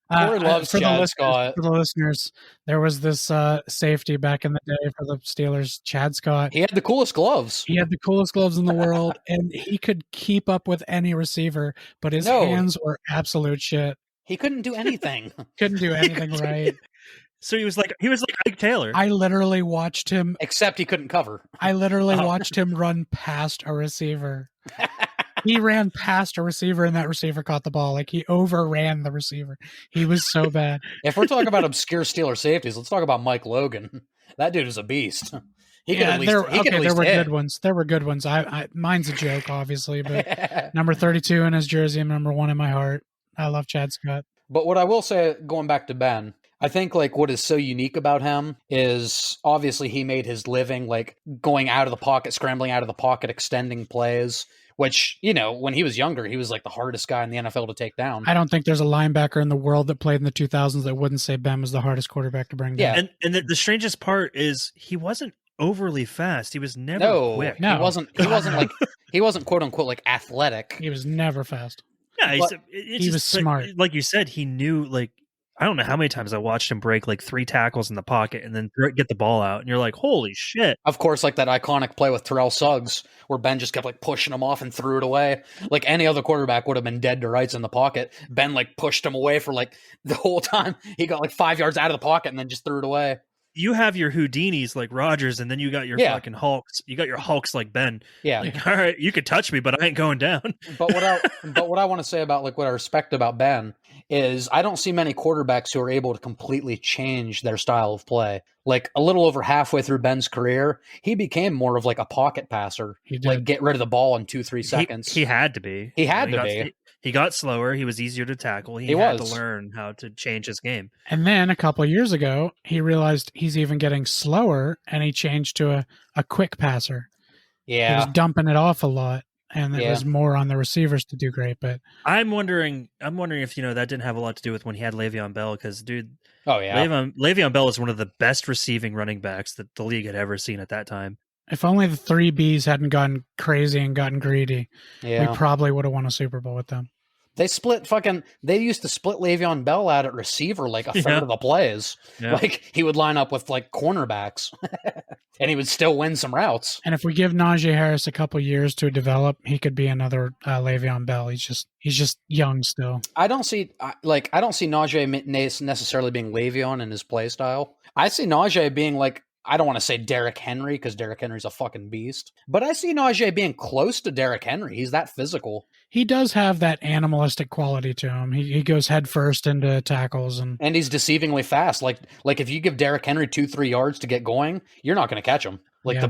Corey loves Chad Scott. For the listeners, there was this safety back in the day for the Steelers, Chad Scott. He had the coolest gloves. He had the coolest gloves in the world, and he could keep up with any receiver, but his hands were absolute shit. He couldn't do anything. Couldn't do anything right. So he was like Ike Taylor. I literally watched him. Except he couldn't cover. I literally watched him run past a receiver. He ran past a receiver, and that receiver caught the ball. He overran the receiver. He was so bad. If we're talking about obscure Steeler safeties, let's talk about Mike Logan. That dude is a beast. There were good ones. There were good ones. Mine's a joke, obviously, but number 32 in his jersey and number 1 in my heart. I love Chad Scott. But what I will say, going back to Ben, I think what is so unique about him is obviously he made his living going out of the pocket, scrambling out of the pocket, extending plays, which, when he was younger, he was like the hardest guy in the NFL to take down. I don't think there's a linebacker in the world that played in the 2000s that wouldn't say Ben was the hardest quarterback to bring down. Yeah. And the strangest part is he wasn't overly fast. He was never quick. No, he wasn't quote unquote like athletic. He was never fast. Yeah, he was smart. Like you said, he knew, like, I don't know how many times I watched him break like 3 tackles in the pocket and then get the ball out. And you're like, holy shit. Of course, like that iconic play with Terrell Suggs where Ben just kept like pushing him off and threw it away. Like any other quarterback would have been dead to rights in the pocket. Ben like pushed him away for like the whole time. He got like 5 yards out of the pocket and then just threw it away. You have your Houdinis like Rodgers, and then you got your fucking Hulks. You got your Hulks like Ben. Yeah. Like, all right, you could touch me, but I ain't going down. But what I want to say about like what I respect about Ben is I don't see many quarterbacks who are able to completely change their style of play. Like a little over halfway through Ben's career, he became more of like a pocket passer. He did. Like get rid of the ball in 2-3 seconds. He had to be. He had to be. He got slower. He was easier to tackle. He had to learn how to change his game. And then a couple of years ago, he realized he's even getting slower, and he changed to a quick passer. Yeah. He was dumping it off a lot, and it was more on the receivers to do great. But I'm wondering if, that didn't have a lot to do with when he had Le'Veon Bell, because, dude, oh yeah, Le'Veon Bell is one of the best receiving running backs that the league had ever seen at that time. If only the 3 Bs hadn't gotten crazy and gotten greedy, we probably would have won a Super Bowl with them. They used to split Le'Veon Bell out at receiver like a third of the plays. Yeah. Like he would line up with like cornerbacks and he would still win some routes. And if we give Najee Harris a couple years to develop, he could be another Le'Veon Bell. He's just young still. I don't see Najee necessarily being Le'Veon in his play style. I see Najee being like, I don't want to say Derrick Henry because Derrick Henry's a fucking beast, but I see Najee being close to Derrick Henry. He's that physical. He does have that animalistic quality to him. He goes head first into tackles and he's deceivingly fast. Like if you give Derrick Henry 2-3 yards to get going, you're not going to catch him. Like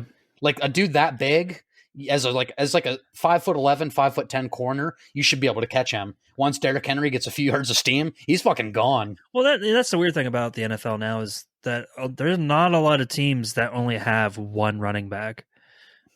a dude that big as a 5'11", 5'10" corner, you should be able to catch him. Once Derrick Henry gets a few yards of steam, he's fucking gone. Well, that's the weird thing about the NFL now is that there's not a lot of teams that only have one running back.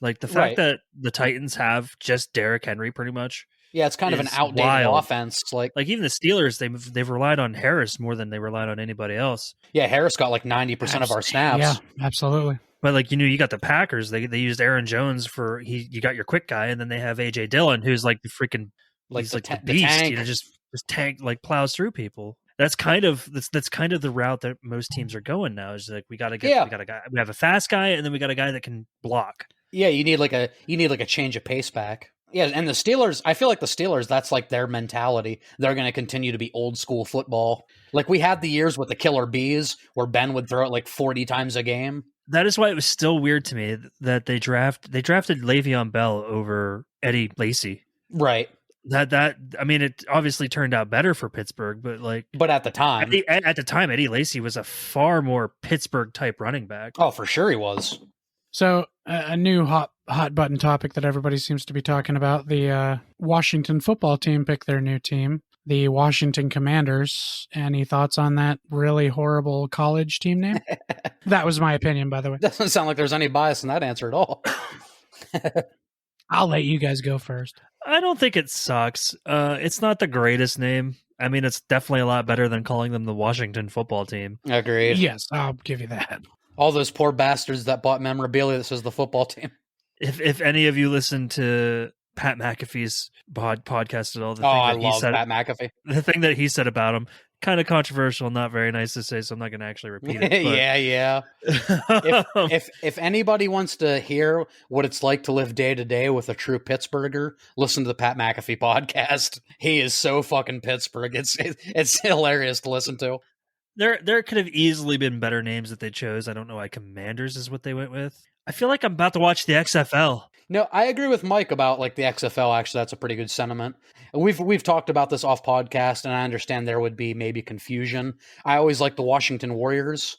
Like the fact that the Titans have just Derrick Henry pretty much. Yeah, it's kind of an outdated offense. Like even the Steelers, they've relied on Harris more than they relied on anybody else. Yeah, Harris got like 90% of our snaps. Yeah, absolutely. But like, you got the Packers. They used Aaron Jones for you got your quick guy, and then they have AJ Dillon, who's like the freaking the beast. Tank. Just tank, like plows through people. That's kind of the route that most teams are going now. Is like we got a guy. We have a fast guy, and then we got a guy that can block. Yeah, you need like a change of pace back. Yeah, and the Steelers, I feel like the Steelers, that's like their mentality. They're going to continue to be old school football. Like we had the years with the Killer Bees where Ben would throw it like 40 times a game. That is why it was still weird to me that they drafted Le'Veon Bell over Eddie Lacy. Right. It obviously turned out better for Pittsburgh, but at the time, at the time, Eddie Lacy was a far more Pittsburgh type running back. Oh, for sure he was. So a new hot button topic that everybody seems to be talking about: the Washington football team picked their new team, the Washington Commanders. Any thoughts on that really horrible college team name? That was my opinion, by the way. Doesn't sound like there's any bias in that answer at all. I'll let you guys go first. I don't think it sucks. It's not the greatest name. I mean, it's definitely a lot better than calling them the Washington football team. Agreed. Yes, I'll give you that. All those poor bastards that bought memorabilia that says the football team. If any of you listen to Pat McAfee's podcast at all, I love Pat McAfee. The thing that he said about him, kind of controversial, not very nice to say, so I'm not going to actually repeat it. Yeah. If anybody wants to hear what it's like to live day to day with a true Pittsburgher, listen to the Pat McAfee podcast. He is so fucking Pittsburgh. It's hilarious to listen to. There could have easily been better names that they chose. I don't know why Commanders is what they went with. I feel like I'm about to watch the XFL. No, I agree with Mike about like the XFL. Actually, that's a pretty good sentiment. We've talked about this off podcast, and I understand there would be maybe confusion. I always like the Washington Warriors.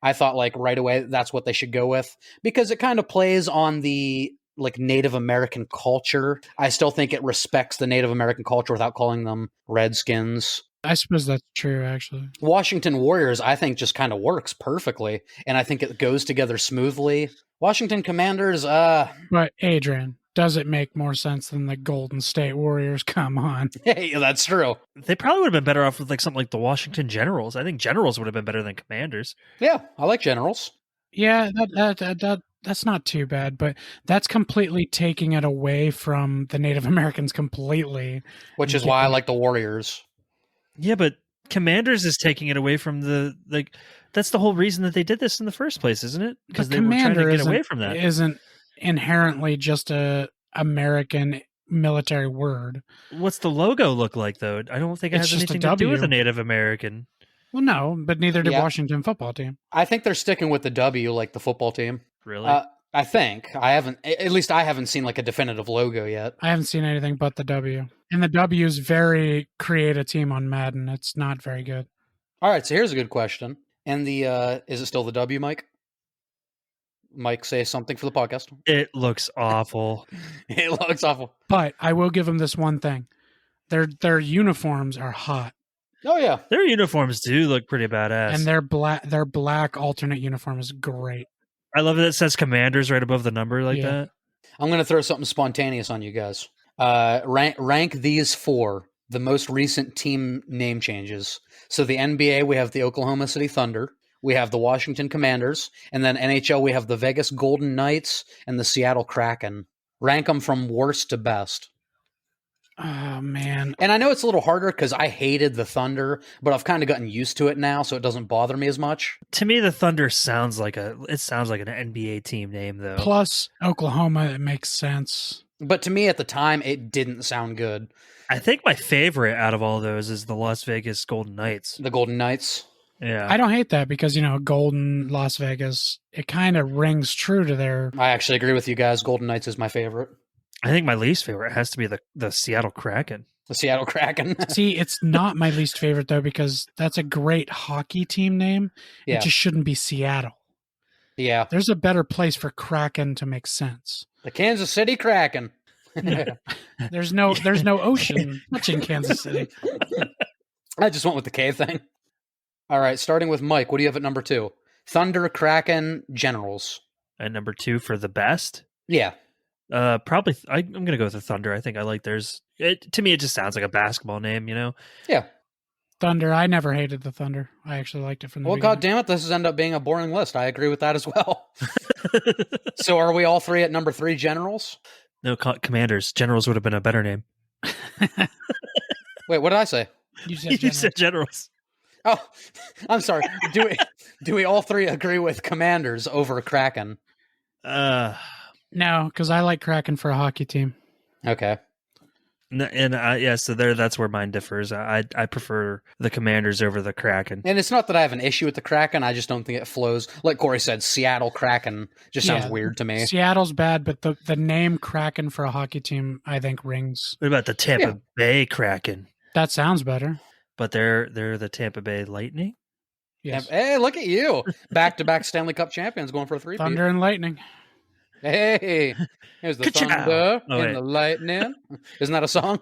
I thought like right away that's what they should go with because it kind of plays on the like Native American culture. I still think it respects the Native American culture without calling them Redskins. I suppose that's true, actually. Washington Warriors, I think, just kind of works perfectly, and I think it goes together smoothly. Washington Commanders, But Adrian, does it make more sense than the Golden State Warriors? Come on. Hey, that's true. They probably would have been better off with like something like the Washington Generals. I think Generals would have been better than Commanders. Yeah, I like Generals. Yeah, that's not too bad, but that's completely taking it away from the Native Americans completely. Which is why I like the Warriors. Yeah, but Commanders is taking it away from that's the whole reason that they did this in the first place, isn't it? Because they were trying to get away from that. Isn't inherently just a American military word. What's the logo look like, though? I don't think it has anything to do with a Native American. Well, no, but neither did Washington football team. I think they're sticking with the W, like the football team. Really? I think. At least I haven't seen like a definitive logo yet. I haven't seen anything but the W. And the W is very create a team on Madden. It's not very good. All right, so here's a good question. And is it still the W, Mike? Mike, say something for the podcast. It looks awful. It looks awful. But I will give them this one thing. Their uniforms are hot. Oh yeah. Their uniforms do look pretty badass. And their black alternate uniform is great. I love that it says Commanders right above the number like that. I'm going to throw something spontaneous on you guys. Rank these 4, the most recent team name changes. So the NBA, we have the Oklahoma City Thunder. We have the Washington Commanders. And then NHL, we have the Vegas Golden Knights and the Seattle Kraken. Rank them from worst to best. Oh, man. And I know it's a little harder because I hated the Thunder, but I've kind of gotten used to it now, so it doesn't bother me as much. To me, the Thunder sounds like an NBA team name, though. Plus, Oklahoma, it makes sense. But to me, at the time, it didn't sound good. I think my favorite out of all those is the Las Vegas Golden Knights. The Golden Knights? Yeah. I don't hate that because, Golden, Las Vegas, it kind of rings true to their... I actually agree with you guys. Golden Knights is my favorite. I think my least favorite has to be the Seattle Kraken. The Seattle Kraken. See, it's not my least favorite, though, because that's a great hockey team name. Yeah. It just shouldn't be Seattle. Yeah. There's a better place for Kraken to make sense. The Kansas City Kraken. There's no ocean touching Kansas City. I just went with the K thing. All right, starting with Mike. What do you have at number 2? Thunder, Kraken, Generals. At number 2 for the best? Yeah. Probably. I'm gonna go with the Thunder. I think I like theirs. To me, it just sounds like a basketball name, Yeah. Thunder. I never hated the Thunder. I actually liked it from the beginning. God damn it! This has ended up being a boring list. I agree with that as well. So, are we all 3 at number 3? Generals? No, Commanders. Generals would have been a better name. Wait, what did I say? You said Generals. Oh, I'm sorry. Do we all 3 agree with Commanders over Kraken? No, because I like Kraken for a hockey team. Okay. So that's where mine differs. I prefer the Commanders over the Kraken. And it's not that I have an issue with the Kraken. I just don't think it flows. Like Corey said, Seattle Kraken just sounds weird to me. Seattle's bad, but the name Kraken for a hockey team, I think, rings. What about the Tampa Bay Kraken? That sounds better. But they're the Tampa Bay Lightning? Yes. Hey, look at you. Back-to-back Stanley Cup champions going for a 3-peat. Thunder and Lightning. Hey, here's the Thunder and the Lightning. Isn't that a song?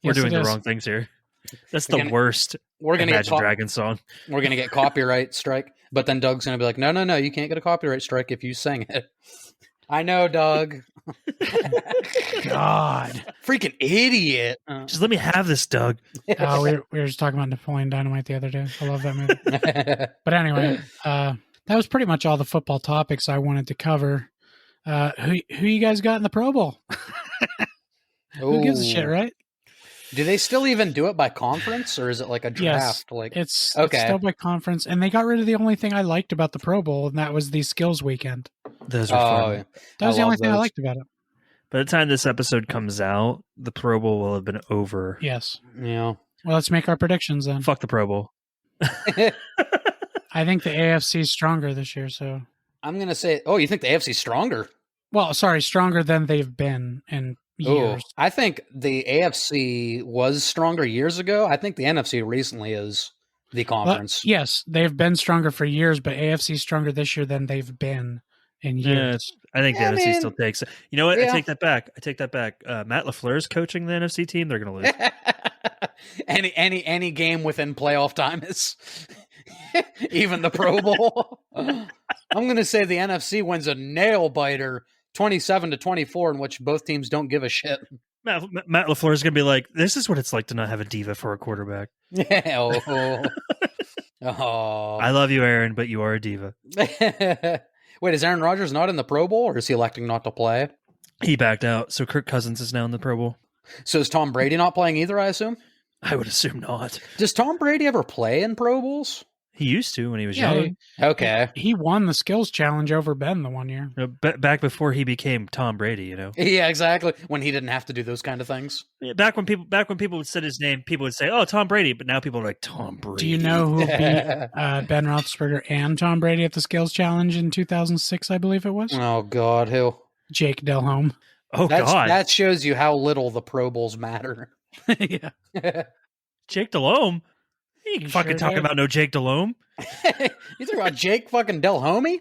We're doing the wrong things here. That's the worst Imagine Dragons song. We're going to get copyright strike. But then Doug's going to be like, no, you can't get a copyright strike if you sing it. I know, Doug. God. Freaking idiot. Just let me have this, Doug. We were just talking about Napoleon Dynamite the other day. I love that movie. But anyway, that was pretty much all the football topics I wanted to cover. Who you guys got in the Pro Bowl? Who gives a shit, right? Do they still even do it by conference, or is it like a draft? Yes, it's still by conference, and they got rid of the only thing I liked about the Pro Bowl, and that was the skills weekend. Those are fun. That was the only thing I liked about it. By the time this episode comes out, the Pro Bowl will have been over. Yes. Yeah. Well, let's make our predictions then. Fuck the Pro Bowl. I think the AFC is stronger this year, so I'm going to say, you think the AFC is stronger? Well, sorry, stronger than they've been in years. I think the AFC was stronger years ago. I think the NFC recently is the conference. Well, yes, they've been stronger for years, but AFC is stronger this year than they've been in years. I think the NFC still takes it. You know what? I take that back. Matt LaFleur's coaching the NFC team. They're going to lose. any game within playoff time is even the Pro Bowl. I'm going to say the NFC wins a nail biter 27-24, in which both teams don't give a shit. Matt LaFleur is going to be like, this is what it's like to not have a diva for a quarterback. Yeah. Oh. I love you, Aaron, but you are a diva. Wait, is Aaron Rodgers not in the Pro Bowl, or is he electing not to play? He backed out, so Kirk Cousins is now in the Pro Bowl. So is Tom Brady not playing either, I assume? I would assume not. Does Tom Brady ever play in Pro Bowls? He used to when he was young. Okay. He won the skills challenge over Ben the one year. Back before he became Tom Brady, you know. Yeah, exactly. When he didn't have to do those kind of things. Yeah, back when people would say his name, people would say, "Oh, Tom Brady," but now people are like, "Tom Brady." Do you know who beat Ben Roethlisberger and Tom Brady at the skills challenge in 2006? I believe it was. Oh God, who? Jake Delhomme. Oh God, that shows you how little the Pro Bowls matter. Yeah. Jake Delhomme. You ain't fucking sure talking did. about no Jake Delhomme. You talking about Jake fucking Delhomme?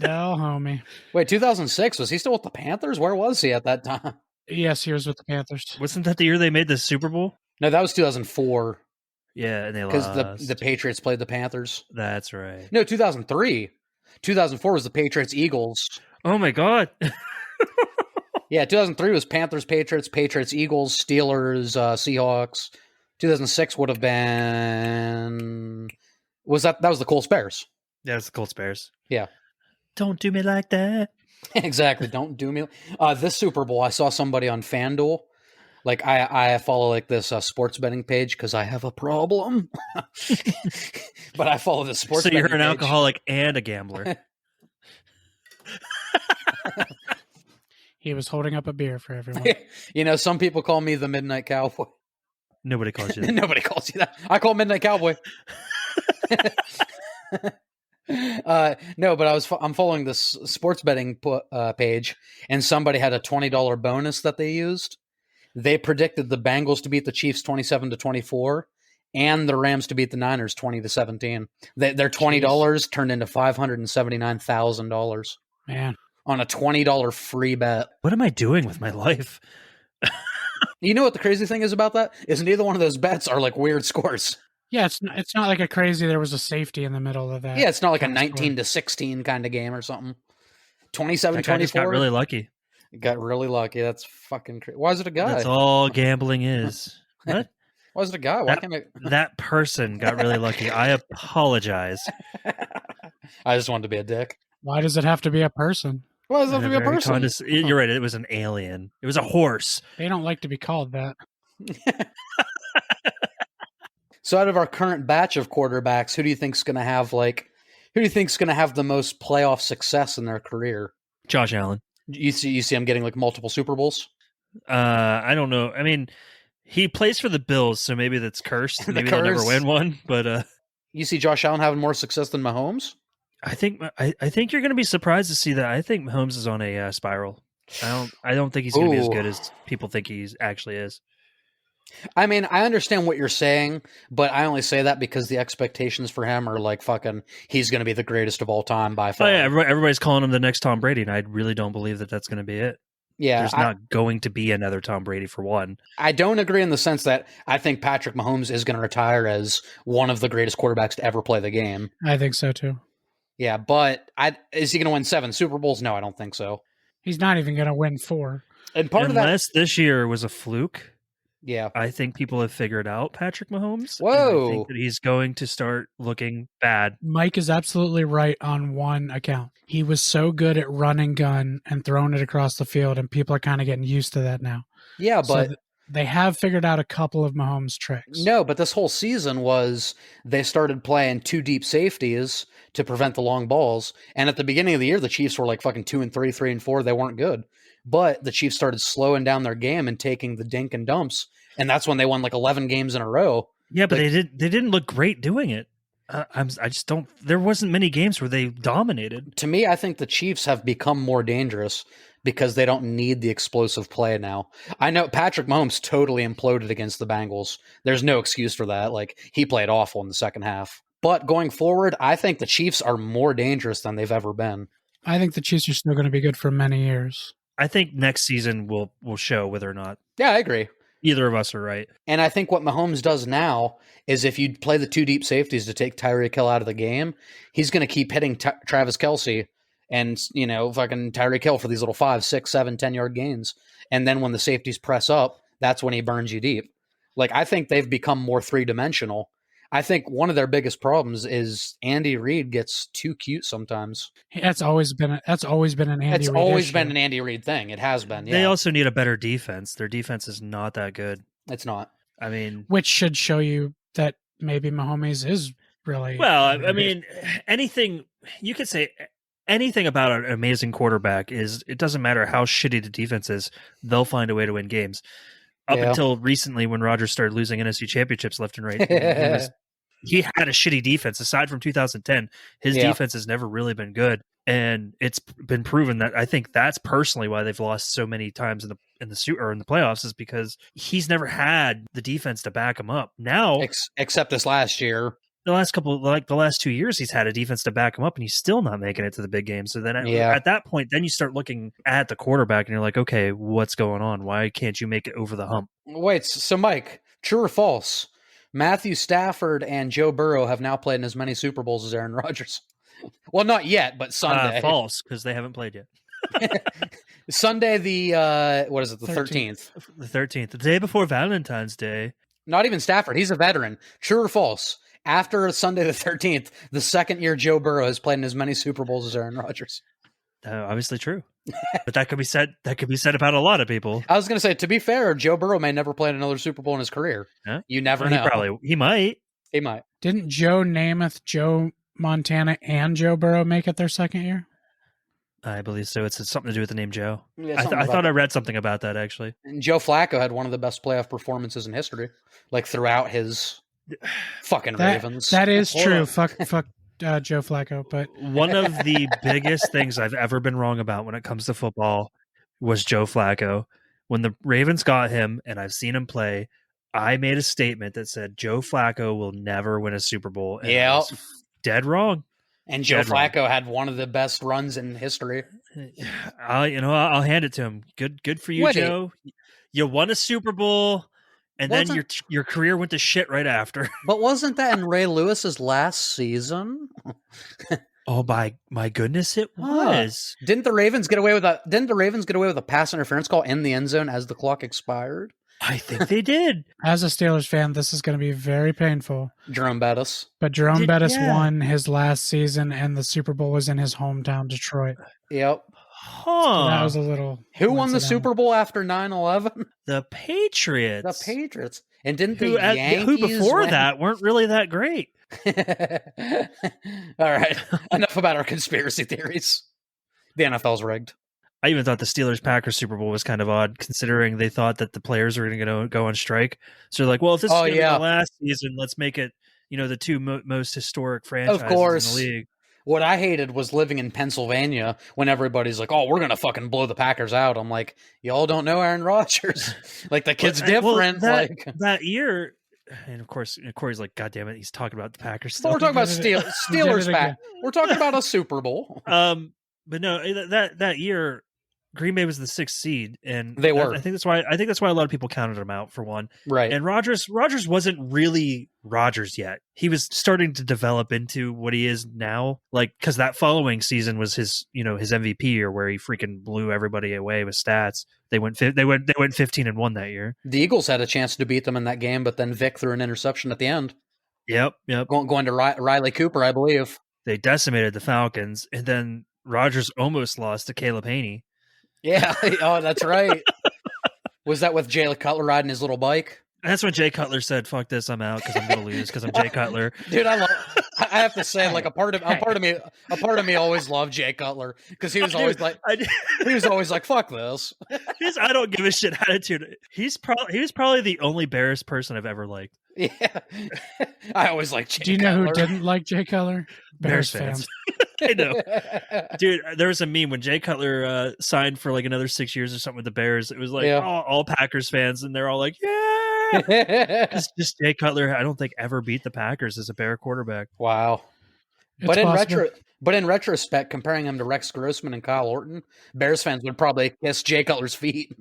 Delhomme. Wait, 2006, was he still with the Panthers? Where was he at that time? Yes, he was with the Panthers. Wasn't that the year they made the Super Bowl? No, that was 2004 Yeah, and they because lost. the Patriots played the Panthers. That's right. No, 2003. 2004 was the Patriots Eagles. Oh my God. Yeah, 2003 was Panthers Patriots, Patriots Eagles, Steelers, Seahawks. 2006 would have been that was the Colts Bears. Yeah, it's the Colts Bears. Yeah. Don't do me like that. Exactly. Don't do me. This Super Bowl, I saw somebody on FanDuel. Like I follow like this sports betting page because I have a problem. But I follow this sports. So you're betting an page. alcoholic and a gambler. He was holding up a beer for everyone. You know, some people call me the Midnight Cowboy. Nobody calls you that. Nobody calls you that. I call Midnight Cowboy. No, but I'm following this sports betting page, and somebody had a $20 bonus that they used. They predicted the Bengals to beat the Chiefs 27-24, and the Rams to beat the Niners 20-17. Their $20 turned into $579,000 Man. on a $20 free bet. What am I doing with my life? You know what the crazy thing is about that? Is neither one of those bets are like weird scores. Yeah, it's not like a crazy. There was a safety in the middle of that. Yeah, it's not like a kind of score. 19-16 kind of game or something. That guy just 27-24. got really lucky. Got really lucky. That's fucking crazy. Why is it a guy? That's all gambling is. What? Why is it a guy? Why can't I? That person got really lucky. I apologize. I just wanted to be a dick. Why does it have to be a person? Why does it have to be a Very person? You're right. It was an alien. It was a horse. They don't like to be called that. So out of our current batch of quarterbacks, who do you think's going to have the most playoff success in their career? Josh Allen. You see him getting like multiple Super Bowls? I don't know. I mean, he plays for the Bills, so maybe that's cursed. The Maybe they'll never curse. win one. But You see Josh Allen having more success than Mahomes? I think you're going to be surprised to see that. I think Mahomes is on a spiral. I don't think he's going to be as good as people think he actually is. I mean, I understand what you're saying, but I only say that because the expectations for him are like fucking, he's going to be the greatest of all time by far. Oh, yeah, everybody's calling him the next Tom Brady, and I really don't believe that that's going to be it. Yeah, There's not going to be another Tom Brady for one. I don't agree in the sense that I think Patrick Mahomes is going to retire as one of the greatest quarterbacks to ever play the game. I think so too. Yeah, but is he going to win 7 Super Bowls? No, I don't think so. He's not even going to win 4. And part Unless this year was a fluke, yeah, I think people have figured out Patrick Mahomes. Whoa. And I think that he's going to start looking bad. Mike is absolutely right on one account. He was so good at run and gun and throwing it across the field, and people are kind of getting used to that now. Yeah, but they have figured out a couple of Mahomes tricks. No, but this whole season was they started playing 2 deep safeties to prevent the long balls. And at the beginning of the year, the Chiefs were like fucking 2-3, 3-4. They weren't good. But the Chiefs started slowing down their game and taking the dink and dumps. And that's when they won like 11 games in a row. Yeah, but they didn't look great doing it. I just don't. There wasn't many games where they dominated. To me, I think the Chiefs have become more dangerous because they don't need the explosive play now. I know Patrick Mahomes totally imploded against the Bengals. There's no excuse for that. Like, he played awful in the second half. But going forward, I think the Chiefs are more dangerous than they've ever been. I think the Chiefs are still going to be good for many years. I think next season will show whether or not Yeah, I agree. either of us are right. And I think what Mahomes does now is if you play the 2 deep safeties to take Tyreek Hill out of the game, he's going to keep hitting Travis Kelce and, fucking Tyreek Hill for these little 5, 6, 7, 10-yard gains. And then when the safeties press up, that's when he burns you deep. Like, I think they've become more three-dimensional. I think one of their biggest problems is Andy Reid gets too cute sometimes. That's always been an Andy Reid. It's always been an Andy Reid thing. It has been. Yeah. They also need a better defense. Their defense is not that good. It's not. I mean, which should show you that maybe Mahomes is really well. I mean, anything you could say. Anything about an amazing quarterback is it doesn't matter how shitty the defense is, they'll find a way to win games. Up until recently when Rodgers started losing NFC championships left and right, he had a shitty defense. Aside from 2010, his defense has never really been good. And it's been proven that I think that's personally why they've lost so many times in the playoffs is because he's never had the defense to back him up. Now, except this last year. The last 2 years, he's had a defense to back him up, and he's still not making it to the big game. So then, at that point, then you start looking at the quarterback, and you're like, okay, what's going on? Why can't you make it over the hump? Wait, so Mike, true or false? Matthew Stafford and Joe Burrow have now played in as many Super Bowls as Aaron Rodgers. Well, not yet, but Sunday. False, because they haven't played yet. Sunday, the 13th. The 13th, the day before Valentine's Day. Not even Stafford. He's a veteran. True or false? After Sunday the 13th, the second year Joe Burrow has played in as many Super Bowls as Aaron Rodgers. Obviously true. But that could be said about a lot of people. I was going to say, to be fair, Joe Burrow may never play in another Super Bowl in his career. Huh? You never know. He might. Didn't Joe Namath, Joe Montana, and Joe Burrow make it their second year? I believe so. It's something to do with the name Joe. Yeah, I thought I read something about that, actually. And Joe Flacco had one of the best playoff performances in history, like throughout his fucking Ravens. That is true. Fuck Joe Flacco. But one of the biggest things I've ever been wrong about when it comes to football was Joe Flacco. When the Ravens got him, and I've seen him play, I made a statement that said Joe Flacco will never win a Super Bowl. And I was dead wrong. And Joe Flacco had one of the best runs in history. I'll hand it to him. Good for you, Joe. You won a Super Bowl, and then your career went to shit right after. But wasn't that in Ray Lewis's last season? Oh my goodness, it was. Didn't the Ravens get away with a pass interference call in the end zone as the clock expired? I think they did. As a Steelers fan, this is going to be very painful. Jerome Bettis. But Jerome Bettis won his last season, and the Super Bowl was in his hometown, Detroit. Yep. Huh. So that was a little... Who won the Super Bowl after 9/11? The Patriots. The Patriots. And didn't the Yankees who before that weren't really that great? All right. Enough about our conspiracy theories. The NFL's rigged. I even thought the Steelers-Packers Super Bowl was kind of odd, considering they thought that the players were going to go on strike. So they're like, well, if this is going to be the last season, let's make it, the two most historic franchises in the league. What I hated was living in Pennsylvania when everybody's like, oh, we're going to fucking blow the Packers out. I'm like, y'all don't know Aaron Rodgers. Like, the kid's different. That year... And of course, Corey's like, God damn it, he's talking about the Packers still. Well, we're talking about Steelers back. We're talking about a Super Bowl. But no, that year, Green Bay was the 6th seed, and they were. I think that's why a lot of people counted him out for one. Right. And Rodgers wasn't really Rodgers yet. He was starting to develop into what he is now. Like, because that following season was his MVP year, where he freaking blew everybody away with stats. They went 15-1 that year. The Eagles had a chance to beat them in that game, but then Vic threw an interception at the end. Yep. Going to Riley Cooper, I believe. They decimated the Falcons, and then Rodgers almost lost to Caleb Haney. Yeah. Oh, that's right. Was that with Jay Cutler riding his little bike? That's when Jay Cutler said, "Fuck this, I'm out because I'm going to lose because I'm Jay Cutler." Dude, I have to say, like, a part of me always loved Jay Cutler because he was always like, "Fuck this." His I don't give a shit attitude. He was probably the only Bears person I've ever liked. Yeah, I always liked Jay. Do you know who didn't like Jay Cutler? Bears fans. I know. Dude, there was a meme when Jay Cutler signed for like another 6 years or something with the Bears. It was like all Packers fans, and they're all like, yeah. Just Jay Cutler, I don't think ever beat the Packers as a Bear quarterback. Wow. But in retrospect, comparing him to Rex Grossman and Kyle Orton, Bears fans would probably kiss Jay Cutler's feet.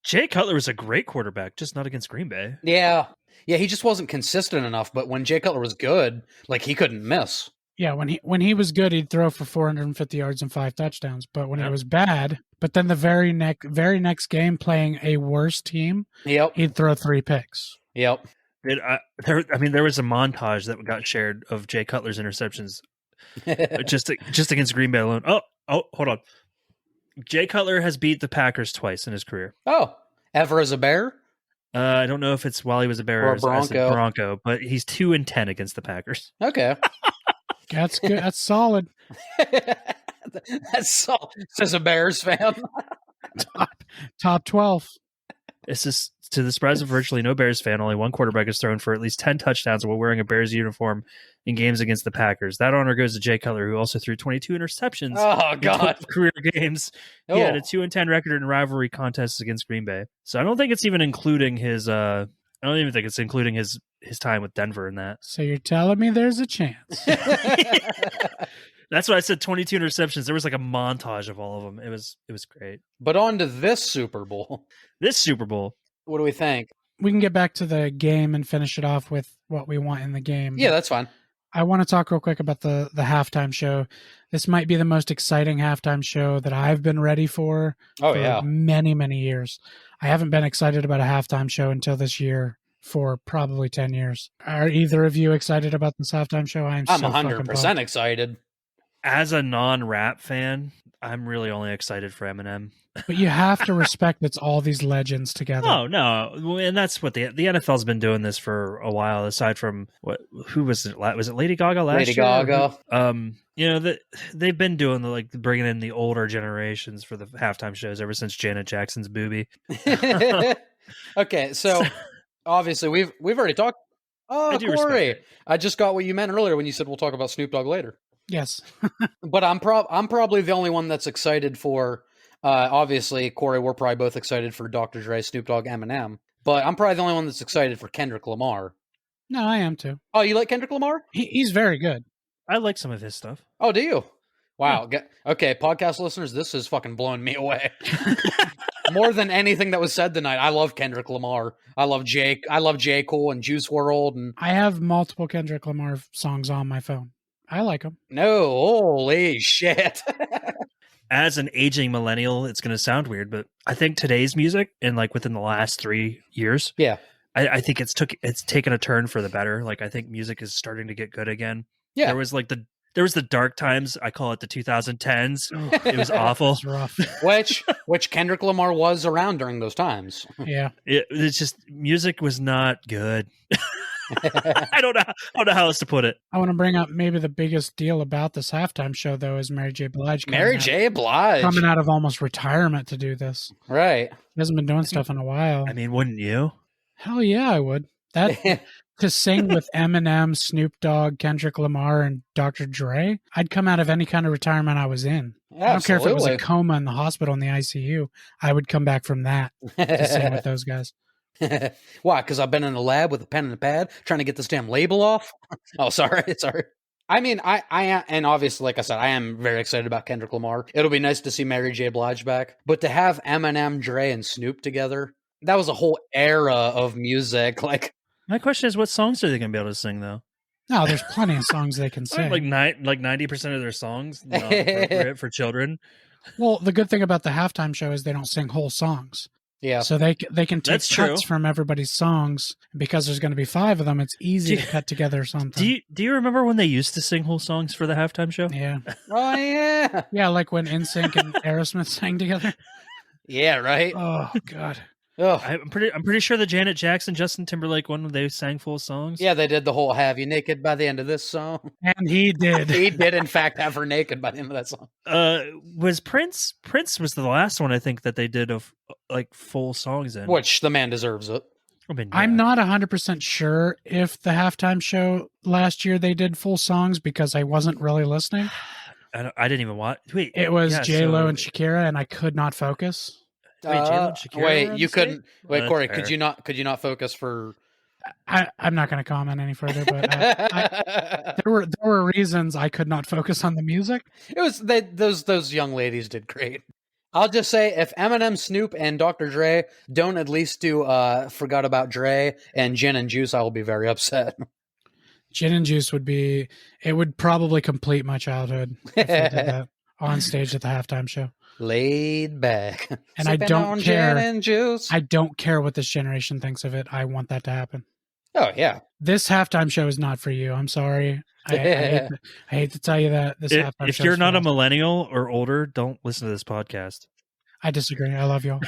Jay Cutler was a great quarterback, just not against Green Bay. Yeah. Yeah, he just wasn't consistent enough, but when Jay Cutler was good, like, he couldn't miss. Yeah, when he was good, he'd throw for 450 yards and 5 touchdowns. But when he Yep. was bad, but then the very next game playing a worse team, Yep. he'd throw 3 picks. Yep. There was a montage that got shared of Jay Cutler's interceptions just against Green Bay alone. Oh, hold on. Jay Cutler has beat the Packers twice in his career. Oh, ever as a Bear? I don't know if it's while he was a Bear Or a as a Bronco. Bronco, but he's 2-10 against the Packers. Okay. That's good. That's solid. That's so. Says a Bears fan. Top 12. It's just to the surprise of virtually no Bears fan, only one quarterback has thrown for at least 10 touchdowns while wearing a Bears uniform in games against the Packers. That honor goes to Jay Cutler, who also threw 22 interceptions Oh in God. 12 career games. He had a 2-10 record in rivalry contests against Green Bay. So I don't think it's even including his. I don't even think it's including his time with Denver in that. So you're telling me there's a chance? That's why I said 22 interceptions. There was like a montage of all of them. It was great. But on to this Super Bowl. This Super Bowl. What do we think? We can get back to the game and finish it off with what we want in the game. Yeah, that's fine. I want to talk real quick about the halftime show. This might be the most exciting halftime show that I've been ready for many, many years. I haven't been excited about a halftime show until this year for probably 10 years. Are either of you excited about this halftime show? I'm so 100% excited. As a non-rap fan, I'm really only excited for Eminem. But you have to respect it's all these legends together. Oh no, and that's what the NFL's been doing this for a while. Aside from who was it? Was it Lady Gaga last Lady year? Gaga. They've been doing bringing in the older generations for the halftime shows ever since Janet Jackson's Booby. Okay, so obviously we've already talked. Oh, Corey, I just got what you meant earlier when you said we'll talk about Snoop Dogg later. Yes. But I'm probably the only one that's excited for. Obviously, Corey, we're probably both excited for Dr. Dre, Snoop Dogg, Eminem. But I'm probably the only one that's excited for Kendrick Lamar. No, I am too. Oh, you like Kendrick Lamar? He's very good. I like some of his stuff. Oh, do you? Wow. Yeah. Okay, podcast listeners, this is fucking blowing me away. More than anything that was said tonight, I love Kendrick Lamar. I love J. Cole and Juice WRLD. And I have multiple Kendrick Lamar songs on my phone. I like them. No, holy shit. As an aging millennial, it's going to sound weird, but I think today's music and within the last 3 years, yeah, I think it's taken a turn for the better. I think music is starting to get good again. Yeah, there was the dark times. I call it the 2010s. It was awful. It's rough. which Kendrick Lamar was around during those times. Yeah, it's just music was not good. I don't know how else to put it. I want to bring up maybe the biggest deal about this halftime show, though, is Mary J. Blige. Coming out of almost retirement to do this. Right. He hasn't been doing stuff in a while. I mean, wouldn't you? Hell yeah, I would. That to sing with Eminem, Snoop Dogg, Kendrick Lamar, and Dr. Dre, I'd come out of any kind of retirement I was in. Absolutely. I don't care if it was a coma in the hospital in the ICU. I would come back from that to sing with those guys. Why? Because I've been in the lab with a pen and a pad trying to get this damn label off. Oh, sorry. I mean, I am, and obviously, like I said, I am very excited about Kendrick Lamar. It'll be nice to see Mary J. Blige back, but to have Eminem, Dre, and Snoop together, that was a whole era of music. My question is, what songs are they going to be able to sing though? No, there's plenty of songs they can sing. 90% of their songs not appropriate for children. Well, the good thing about the halftime show is they don't sing whole songs. Yeah. So they can take That's cuts true. from everybody's songs. Because there's going to be 5 of them, it's easy to cut together something. Do you remember when they used to sing whole songs for the halftime show? Yeah. Oh, yeah. Yeah, like when NSYNC and Aerosmith sang together. Yeah, right? Oh, God. Ugh. I'm pretty sure the Janet Jackson, Justin Timberlake one, they sang full songs. Yeah, they did the whole "Have You Naked" by the end of this song. And he did. He did, in fact, have her naked by the end of that song. Was Prince? Prince was the last one I think that they did of full songs in. Which the man deserves it. I mean, I'm not 100% sure if the halftime show last year they did full songs because I wasn't really listening. I didn't even watch. Wait, It was J-Lo and Shakira, and I could not focus. Wait, J-Lo and Shakira were wait, on you the couldn't. stage? Wait, Well, Corey, that's could you not focus for? I'm not going to comment any further, but there were reasons I could not focus on the music. It was those young ladies did great. I'll just say if Eminem, Snoop, and Dr. Dre don't at least do "Forgot About Dre" and "Gin and Juice," I will be very upset. Gin and juice would probably complete my childhood if they did that on stage at the halftime show. Laid back. And I Sipping don't on care. Gin and juice. I don't care what this generation thinks of it. I want that to happen. Oh, yeah. This halftime show is not for you. I'm sorry. I hate to tell you that. This halftime If show you're is not for a us. millennial or older, don't listen to this podcast. I disagree. I love y'all.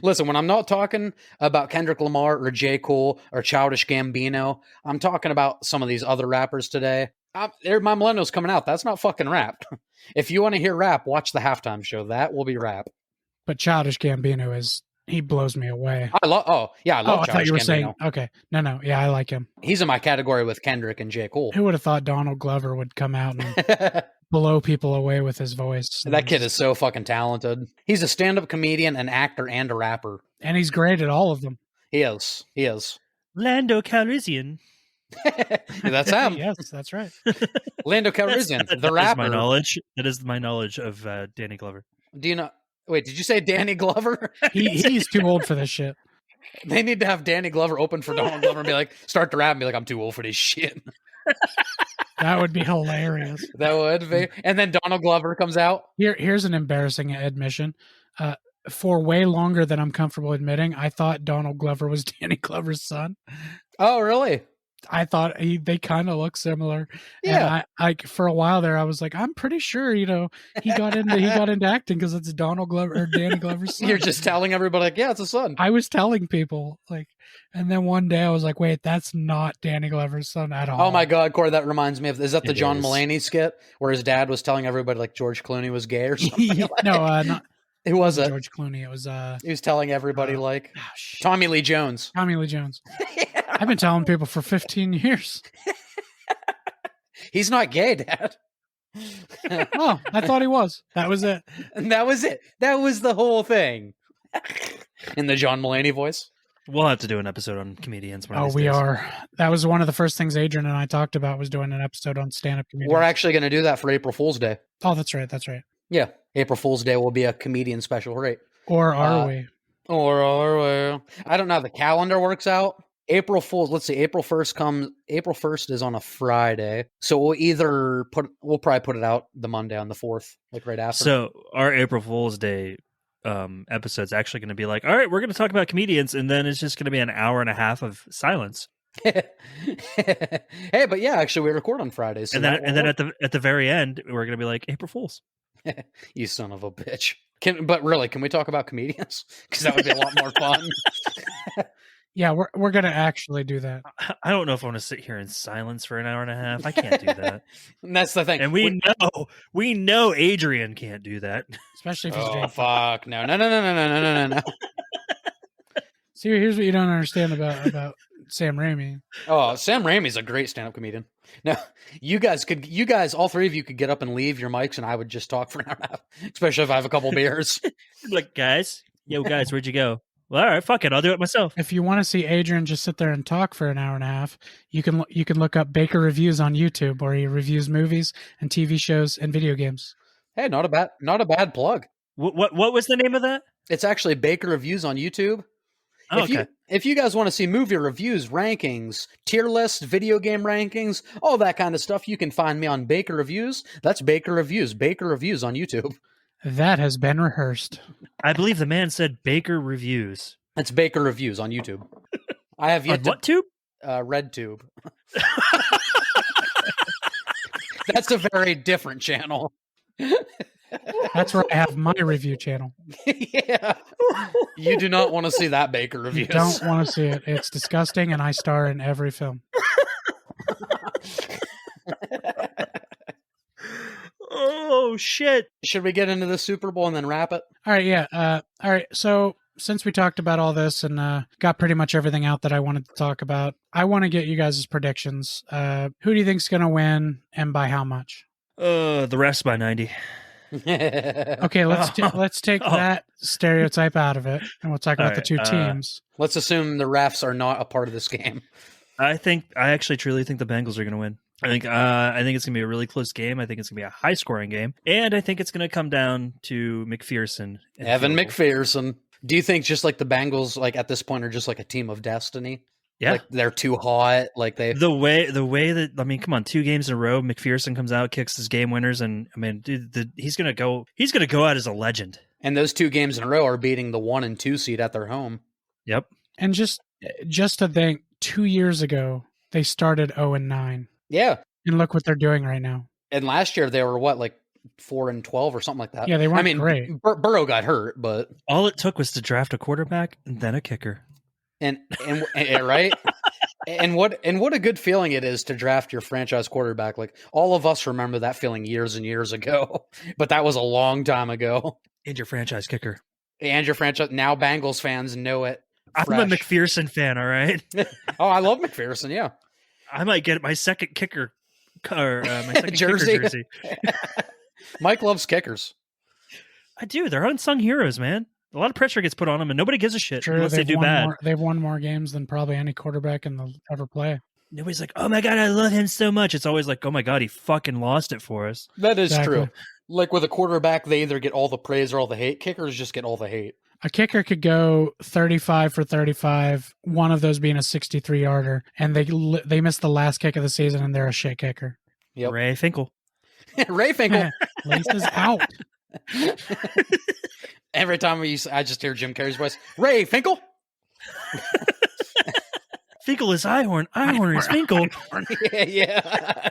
Listen, when I'm not talking about Kendrick Lamar or J. Cole or Childish Gambino, I'm talking about some of these other rappers today. They're my millennials coming out. That's not fucking rap. If you want to hear rap, watch the halftime show. That will be rap. But Childish Gambino he blows me away. I love I Childish thought you were Gambino. saying, okay. No. Yeah, I like him. He's in my category with Kendrick and J. Cole. Who would have thought Donald Glover would come out and blow people away with his voice? That kid is so fucking talented. He's a stand-up comedian, an actor, and a rapper. And he's great at all of them. He is. Lando Calrissian. That's him. Yes, that's right. Lando Calrissian, the That is rapper. my knowledge. That is my knowledge of Danny Glover. Do you know? Wait, did you say Danny Glover? He's too old for this shit. They need to have Danny Glover open for Donald Glover and be like, start the rap and be like, I'm too old for this shit. That would be hilarious. That would be. And then Donald Glover comes out. Here's an embarrassing admission. For way longer than I'm comfortable admitting, I thought Donald Glover was Danny Glover's son. Oh, really? I thought they kind of look similar. Yeah. And I for a while there, I was like, I'm pretty sure, he got into acting because it's Donald Glover or Danny Glover's son. You're just telling everybody, like, yeah, it's a son. I was telling people, and then one day I was like, wait, that's not Danny Glover's son at all. Oh my God, Corey, that reminds me of, is that the It John is. Mulaney skit where his dad was telling everybody like George Clooney was gay or something? Not It wasn't. George Clooney. It was He was telling everybody like shit. Tommy Lee Jones. Tommy Lee Jones. I've been telling people for 15 years. He's not gay, Dad. Oh, I thought he was. That was it. And that was it. That was the whole thing. In the John Mulaney voice. We'll have to do an episode on comedians. One of Oh, these we days. are. That was one of the first things Adrian and I talked about, was doing an episode on stand-up comedians. We're actually going to do that for April Fool's Day. Oh, that's right. That's right. Yeah. April Fool's Day will be a comedian special rate. Or are we? Or I don't know how the calendar works out. April Fool's, let's see, April 1st is on a Friday. So we'll probably put it out the Monday on the 4th, like right after. So our April Fool's Day episode's actually going to be like, all right, we're going to talk about comedians, and then it's just going to be an hour and a half of silence. Hey, but yeah, actually we record on Fridays. So And then at the very end, we're going to be like, April Fools. you son of a bitch. But really, can we talk about comedians? Because that would be a lot more fun. Yeah, we're going to actually do that. I don't know if I want to sit here in silence for an hour and a half. I can't do that. And that's the thing. And we know Adrian can't do that. Especially if he's Oh Jake. fuck no. See, here's what you don't understand about Sam Raimi. Oh, Sam Raimi's a great stand-up comedian. No, you guys, all three of you could get up and leave your mics, and I would just talk for an hour and a half, especially if I have a couple beers. Like, guys, where'd you go? Well, all right, fuck it, I'll do it myself. If you want to see Adrian just sit there and talk for an hour and a half, you can look up Baker Reviews on YouTube, where he reviews movies and TV shows and video games. Hey, not a bad plug. What was the name of that? It's actually Baker Reviews on YouTube. Oh, okay. If you guys want to see movie reviews, rankings, tier lists, video game rankings, all that kind of stuff, you can find me on Baker Reviews. That's Baker Reviews on YouTube. That has been rehearsed. I believe the man said Baker Reviews. That's Baker Reviews on YouTube. I have yet On what tube? Red Tube. That's a very different channel. That's where I have my review channel. Yeah. You do not want to see that Baker You Reviews. don't want to see it. It's disgusting, and I star in every film. Oh shit! Should we get into the Super Bowl and then wrap it? All right, yeah. All right, so since we talked about all this and got pretty much everything out that I wanted to talk about, I want to get you guys' predictions. Who do you think's going to win, and by how much? The refs by 90. Okay, let's take that stereotype out of it, and we'll talk about the two teams. Let's assume the refs are not a part of this game. I actually truly think the Bengals are going to win. I think it's going to be a really close game. I think it's going to be a high scoring game, and I think it's going to come down to McPherson. Evan McPherson. Do you think just like the Bengals, like at this point, are just like a team of destiny? Yeah. Like they're too hot. Like The way that, I mean, come on, 2 games in a row, McPherson comes out, kicks his game winners, and I mean, dude, he's gonna go out as a legend. and those 2 games in a row are beating the 1 and 2 seed at their home. Yep. And just to think, 2 years ago they started 0-9, Yeah. and look what they're doing right now. And last year they were what, like 4-12 or something like that. Yeah, they weren't I mean, great. Burrow got hurt, but All it took was to draft a quarterback and then a kicker. and right. And what a good feeling it is to draft your franchise quarterback. Like all of us remember that feeling years and years ago, but that was a long time ago. And your franchise kicker. And your franchise, now Bengals fans know it. I'm a McPherson fan, all right? Oh, I love McPherson, yeah. I might get my second kicker or my second Jersey. kicker jersey. Mike loves kickers. I do. They're unsung heroes, man. A lot of pressure gets put on them, and nobody gives a shit Sure, unless they do bad. They've won more games than probably any quarterback in the ever play. Nobody's like, oh my God, I love him so much. It's always like, oh my God, he fucking lost it for us. That is Exactly. true. Like with a quarterback, they either get all the praise or all the hate. Kickers just get all the hate. A kicker could go 35 for 35, one of those being a 63-yarder, and they missed the last kick of the season, and they're a shit kicker. Yep. Ray Finkel. Ray Finkel. Lace is out. Every time I just hear Jim Carrey's voice, Ray Finkel. Finkel is Ihorn. Ihorn is Finkel. Yeah.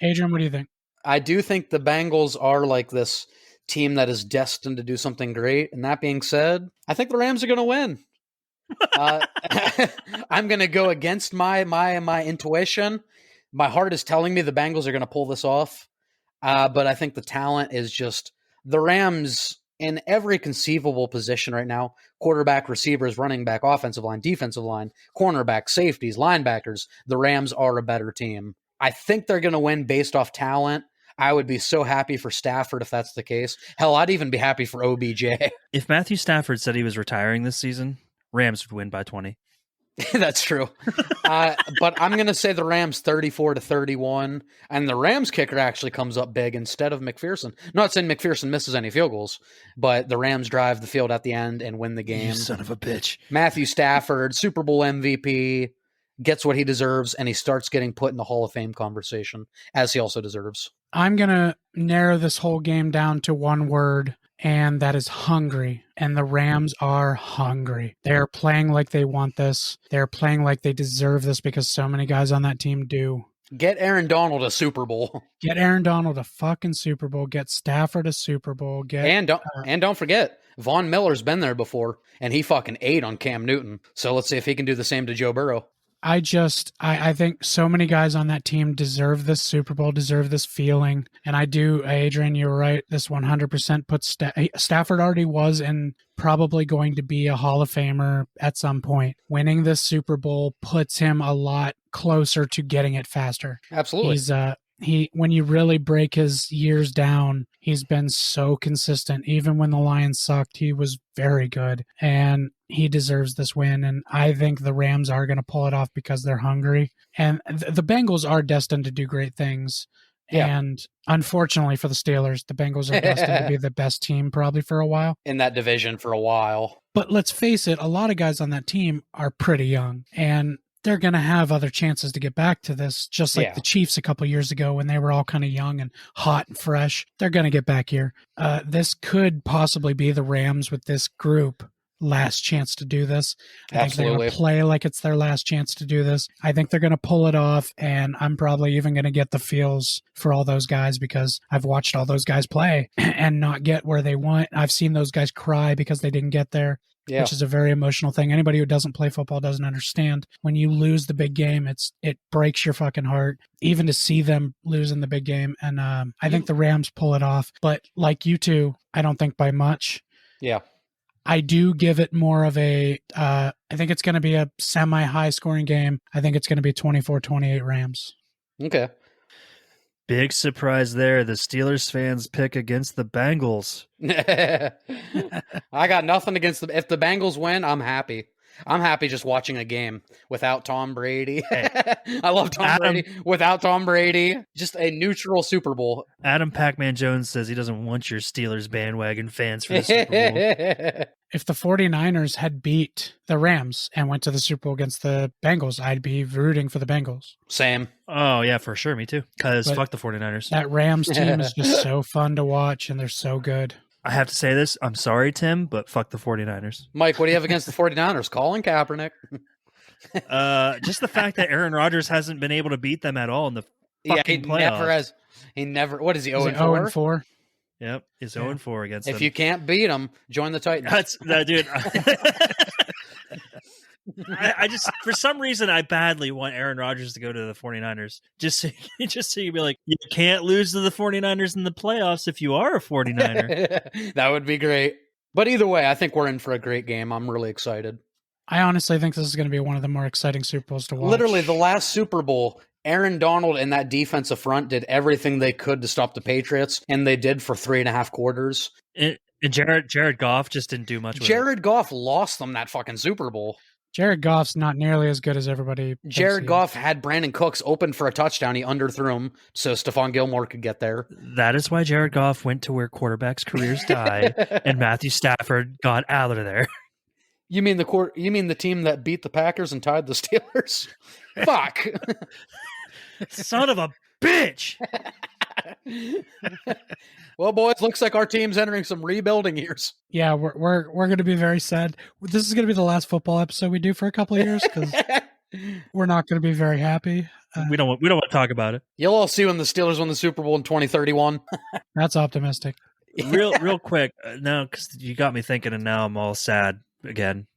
Adrian, what do you think? I do think the Bengals are like this team that is destined to do something great. And that being said, I think the Rams are going to win. I'm going to go against my intuition. My heart is telling me the Bengals are going to pull this off. But I think the talent is just the Rams in every conceivable position right now. Quarterback, receivers, running back, offensive line, defensive line, cornerback, safeties, linebackers. The Rams are a better team. I think they're going to win based off talent. I would be so happy for Stafford if that's the case. Hell, I'd even be happy for OBJ. If Matthew Stafford said he was retiring this season, Rams would win by 20. That's true. But I'm going to say the Rams 34-31. And the Rams kicker actually comes up big instead of McPherson. Not saying McPherson misses any field goals, but the Rams drive the field at the end and win the game. You son of a bitch. Matthew Stafford, Super Bowl MVP, gets what he deserves, and he starts getting put in the Hall of Fame conversation, as he also deserves. I'm going to narrow this whole game down to one word, and that is hungry. And the Rams are hungry. They're playing like they want this. They're playing like they deserve this because so many guys on that team do. Get Aaron Donald a Super Bowl. Get Aaron Donald a fucking Super Bowl. Get Stafford a Super Bowl. And don't forget, Von Miller's been there before, and he fucking ate on Cam Newton. So let's see if he can do the same to Joe Burrow. I think so many guys on that team deserve this Super Bowl, deserve this feeling. And I do, Adrian, you're right. This 100% puts Stafford already was and probably going to be a Hall of Famer at some point. Winning this Super Bowl puts him a lot closer to getting it faster. Absolutely. When you really break his years down, he's been so consistent. Even when the Lions sucked, he was very good. And he deserves this win. And I think the Rams are going to pull it off because they're hungry. And the Bengals are destined to do great things. Yeah. And unfortunately for the Steelers, the Bengals are destined to be the best team probably for a while. In that division for a while. But let's face it, a lot of guys on that team are pretty young. And they're going to have other chances to get back to this, just like the Chiefs a couple years ago when they were all kind of young and hot and fresh. They're going to get back here. This could possibly be the Rams with this group last chance to do this. I think they're going to play like it's their last chance to do this. I think they're going to pull it off, and I'm probably even going to get the feels for all those guys because I've watched all those guys play and not get where they want. I've seen those guys cry because they didn't get there. Yeah. Which is a very emotional thing. Anybody who doesn't play football doesn't understand. When you lose the big game, it breaks your fucking heart, even to see them lose in the big game. And I think the Rams pull it off. But like you two, I don't think by much. Yeah. I do give it more of I think it's going to be a semi-high scoring game. I think it's going to be 24-28 Rams. Okay. Big surprise there. The Steelers fans pick against the Bengals. I got nothing against them. If the Bengals win, I'm happy. I'm happy just watching a game without Tom Brady. Hey, I love Tom Brady. Without Tom Brady, just a neutral Super Bowl. Adam Pac-Man Jones says he doesn't want your Steelers bandwagon fans for the Super Bowl. If the 49ers had beat the Rams and went to the Super Bowl against the Bengals, I'd be rooting for the Bengals. Same. Oh, yeah, for sure. Me too. Because But fuck the 49ers. That Rams team is just so fun to watch, and they're so good. I have to say this. I'm sorry, Tim, but fuck the 49ers. Mike, what do you have against the 49ers? Colin Kaepernick. Just the fact that Aaron Rodgers hasn't been able to beat them at all in the fucking playoffs. Never has. He never. What is he? 0-4? 0-4. Yep, he's 0-4 against them. If you can't beat them, join the Titans. That's that, dude. I just, for some reason, I badly want Aaron Rodgers to go to the 49ers. Just so you can be like, you can't lose to the 49ers in the playoffs if you are a 49er. That would be great. But either way, I think we're in for a great game. I'm really excited. I honestly think this is going to be one of the more exciting Super Bowls to watch. Literally, the last Super Bowl, Aaron Donald and that defensive front did everything they could to stop the Patriots, and they did for 3.5 quarters. And Jared Goff just didn't do much with Jared Goff lost them that fucking Super Bowl. Jared Goff's not nearly as good as everybody thinks Jared he is. Goff had Brandon Cooks open for a touchdown. He underthrew him so Stephon Gilmore could get there. That is why Jared Goff went to where quarterbacks' careers die, and Matthew Stafford got out of there. You mean the team that beat the Packers and tied the Steelers? Fuck. Son of a bitch. Well, boys, looks like our team's entering some rebuilding years. Yeah, we're going to be very sad. This is going to be the last football episode we do for a couple of years because we're not going to be very happy. We don't want to talk about it. You'll all see when the Steelers win the Super Bowl in 2031. That's optimistic. Real quick, no, because you got me thinking, and now I'm all sad again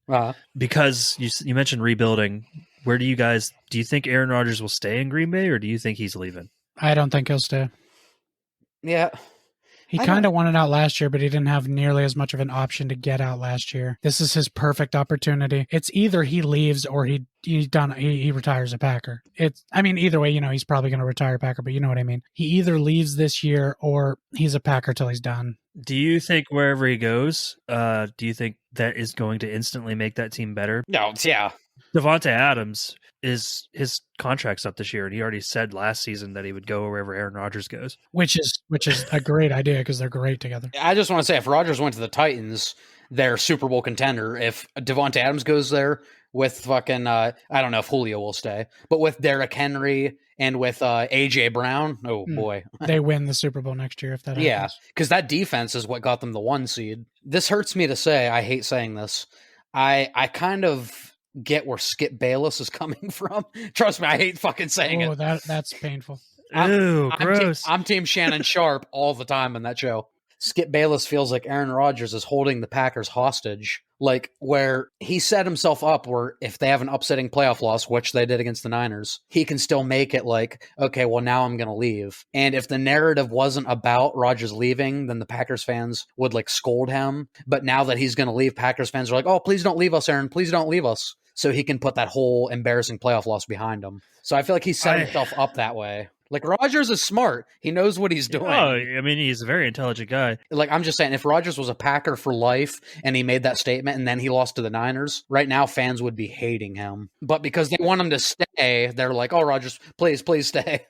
because you mentioned rebuilding. Where do you think Aaron Rodgers will stay in Green Bay, or do you think he's leaving? I don't think he'll stay. Yeah. He kind of wanted out last year, but he didn't have nearly as much of an option to get out last year. This is his perfect opportunity. It's either he leaves or he retires a Packer. Either way, he's probably going to retire a Packer, but you know what I mean. He either leaves this year or he's a Packer till he's done. Do you think wherever he goes, do you think that is going to instantly make that team better? No, yeah. Devontae Adams his contract's up this year, and he already said last season that he would go wherever Aaron Rodgers goes. Which is a great idea because they're great together. I just want to say, if Rodgers went to the Titans, they're Super Bowl contender. If Devontae Adams goes there with fucking, I don't know if Julio will stay, but with Derrick Henry and with A.J. Brown, boy. They win the Super Bowl next year if that happens. Yeah, because that defense is what got them the 1 seed. This hurts me to say. I hate saying this. I kind of get where Skip Bayless is coming from. Trust me, I hate fucking saying it. That's painful. Ew, gross. I'm Team Shannon Sharp all the time in that show. Skip Bayless feels like Aaron Rodgers is holding the Packers hostage, like where he set himself up where if they have an upsetting playoff loss, which they did against the Niners, he can still make it like, okay, well, now I'm going to leave. And if the narrative wasn't about Rodgers leaving, then the Packers fans would like scold him. But now that he's going to leave, Packers fans are like, oh, please don't leave us, Aaron. Please don't leave us. So he can put that whole embarrassing playoff loss behind him. So I feel like he set himself up that way. Like, Rodgers is smart. He knows what he's doing. Oh, I mean, he's a very intelligent guy. Like, I'm just saying, if Rodgers was a Packer for life and he made that statement and then he lost to the Niners, right now fans would be hating him. But because they want him to stay, they're like, oh, Rodgers, please stay.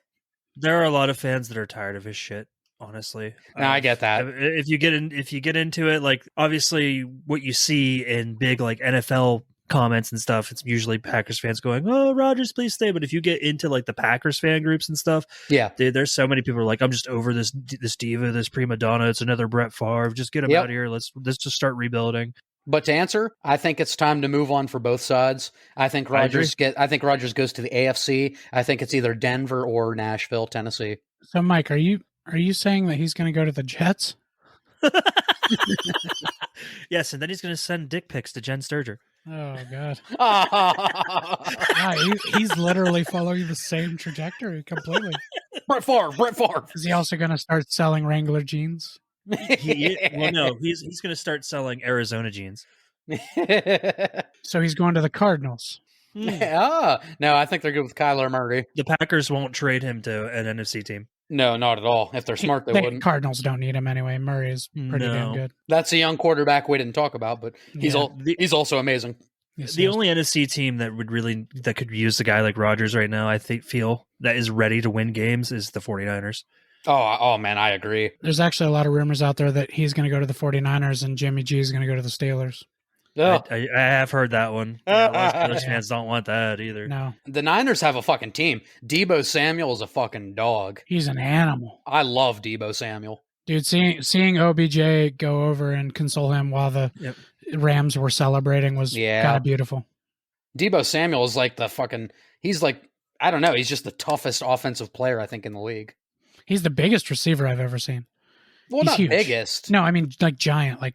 There are a lot of fans that are tired of his shit, honestly. No, I get that. If you get into it, like, obviously what you see in big, like, NFL comments and stuff, it's usually Packers fans going, oh, Rodgers, please stay. But if you get into like the Packers fan groups and stuff, yeah, dude, there's so many people who are like, I'm just over this diva, this prima donna. It's another Brett Favre. Just get him out of here. Let's just start rebuilding. But to answer, I think it's time to move on for both sides. I think Rodgers goes to the AFC. I think it's either Denver or Nashville, Tennessee. So, Mike, are you saying that he's going to go to the Jets? Yes, and then he's going to send dick pics to Jen Sturger. Oh, God. Yeah, he's literally following the same trajectory completely. Brett Favre. Is he also going to start selling Wrangler jeans? Well, no, he's going to start selling Arizona jeans. So he's going to the Cardinals. Yeah. No, I think they're good with Kyler Murray. The Packers won't trade him to an NFC team. No, not at all. If they're smart, they wouldn't. Cardinals don't need him anyway. Murray is pretty damn good. That's a young quarterback we didn't talk about, but he's also amazing. Yes, The yes. only NFC team that could use a guy like Rodgers right now, I feel that is ready to win games is the 49ers. Oh man, I agree. There's actually a lot of rumors out there that he's going to go to the 49ers and Jimmy G is going to go to the Steelers. I have heard that one. Yeah, a lot of Steelers fans don't want that either. No, The Niners have a fucking team. Debo Samuel is a fucking dog. he's an animal. I love Debo Samuel. Dude, seeing OBJ go over and console him while the Rams were celebrating was kind of beautiful. Debo Samuel is like he's like, I don't know, he's just the toughest offensive player, I think, in the league. He's the biggest receiver I've ever seen. Well, He's not huge. biggest. No, I mean like giant. Like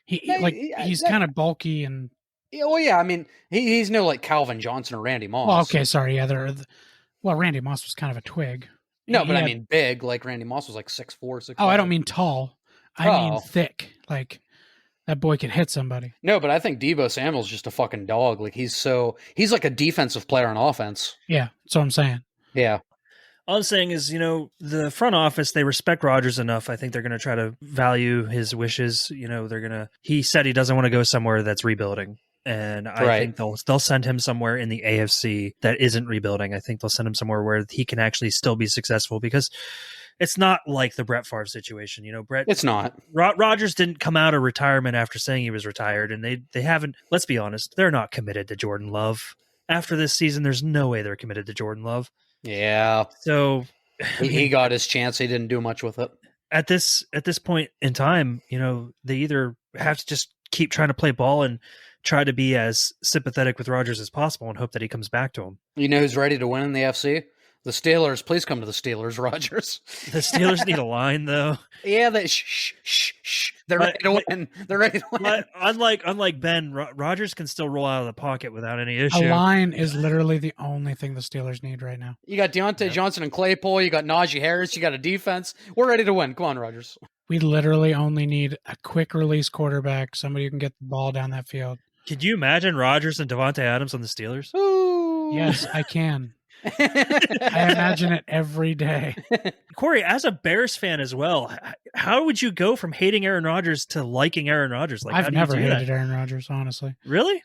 he's kind of bulky and. Well, yeah, I mean he's no like Calvin Johnson or Randy Moss. Well, okay, sorry, yeah, Randy Moss was kind of a twig. No, but I mean big. Like Randy Moss was like 6'4", 6'5". Oh, I don't mean tall. I mean thick. Like that boy could hit somebody. No, but I think Debo Samuel's just a fucking dog. Like he's like a defensive player on offense. Yeah, that's what I'm saying. Yeah. All I'm saying is, the front office, they respect Rodgers enough. I think they're going to try to value his wishes. He said he doesn't want to go somewhere that's rebuilding. And I think they'll send him somewhere in the AFC that isn't rebuilding. I think they'll send him somewhere where he can actually still be successful, because it's not like the Brett Favre situation. It's not. Rodgers didn't come out of retirement after saying he was retired, and they haven't. Let's be honest, they're not committed to Jordan Love. After this season, there's no way they're committed to Jordan Love. Yeah. So he got his chance. He didn't do much with it. At this point in time, they either have to just keep trying to play ball and try to be as sympathetic with Rodgers as possible and hope that he comes back to him. You know who's ready to win in the FC? The Steelers. Please come to the Steelers, Rodgers. The Steelers need a line, though. Yeah, shh. They're ready to win. They're ready to win. Unlike Ben, Rodgers can still roll out of the pocket without any issue. A line is literally the only thing the Steelers need right now. You got Deontay Johnson and Claypool. You got Najee Harris. You got a defense. We're ready to win. Come on, Rodgers. We literally only need a quick release quarterback, somebody who can get the ball down that field. Could you imagine Rodgers and Devontae Adams on the Steelers? Ooh. Yes, I can. I imagine it every day. Corey, as a Bears fan as well, how would you go from hating Aaron Rodgers to liking Aaron Rodgers? Like, I've never hated Aaron Rodgers, honestly. Really?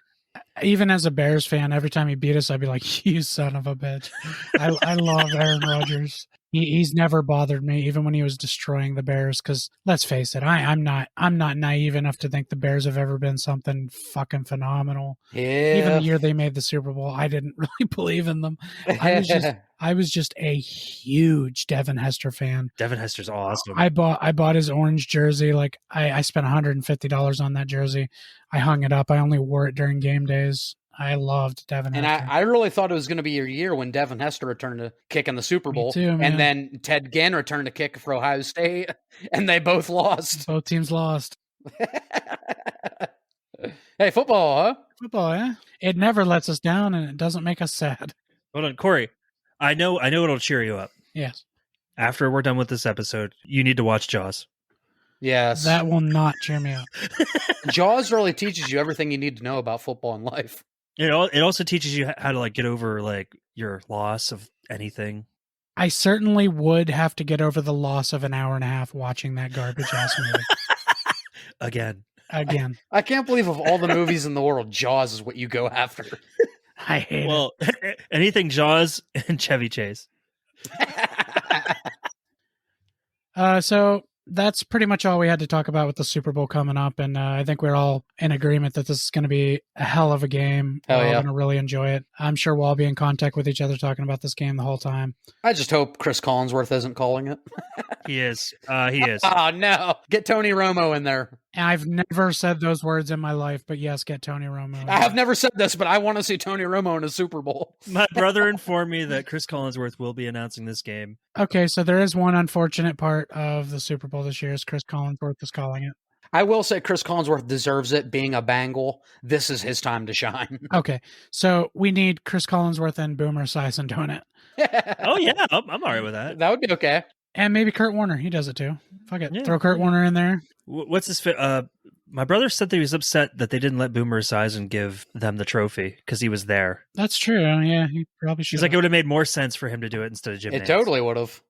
Even as a Bears fan, every time he beat us, I'd be like, "You son of a bitch!" I love Aaron Rodgers. He's never bothered me, even when he was destroying the Bears. Because let's face it, I'm not naive enough to think the Bears have ever been something fucking phenomenal. Yeah. Even the year they made the Super Bowl, I didn't really believe in them. I was just a huge Devin Hester fan. Devin Hester's awesome. I bought his orange jersey. Like I spent $150 on that jersey. I hung it up. I only wore it during game days. I loved Devin and Hester. I really thought it was going to be your year when Devin Hester returned to kick in the Super Bowl. Me too, man. And then Ted Ginn returned to kick for Ohio State, and they both lost. Both teams lost. Hey, football, huh? Football, yeah. It never lets us down, and it doesn't make us sad. Hold on, Corey. I know it'll cheer you up. Yes. After we're done with this episode, you need to watch Jaws. Yes. That will not cheer me up. Jaws really teaches you everything you need to know about football and life. It also teaches you how to get over your loss of anything. I certainly would have to get over the loss of an hour and a half watching that garbage ass movie. Again. I can't believe of all the movies in the world, Jaws is what you go after. I hate it. Anything Jaws and Chevy Chase. So that's pretty much all we had to talk about with the Super Bowl coming up. And I think we're all in agreement that this is going to be a hell of a game. We're all going to really enjoy it. I'm sure we'll all be in contact with each other talking about this game the whole time. I just hope Chris Collinsworth isn't calling it. He is. He is. Oh, no. Get Tony Romo in there. And I've never said those words in my life, but yes, get Tony Romo. I have never said this, but I want to see Tony Romo in a Super Bowl. My brother informed me that Chris Collinsworth will be announcing this game. Okay, so there is one unfortunate part of the Super Bowl this year is Chris Collinsworth is calling it. I will say Chris Collinsworth deserves it. Being a Bengal, this is his time to shine. Okay, so we need Chris Collinsworth and Boomer Esiason doing it. Oh, yeah, I'm all right with that. That would be okay. And maybe Kurt Warner. He does it too. Fuck it. Yeah. Throw Kurt Warner in there. What's this? My brother said that he was upset that they didn't let Boomer Esiason give them the trophy because he was there. That's true. Yeah, he probably should. He's like, it would have made more sense for him to do it instead of Jim It Nantz. totally would have.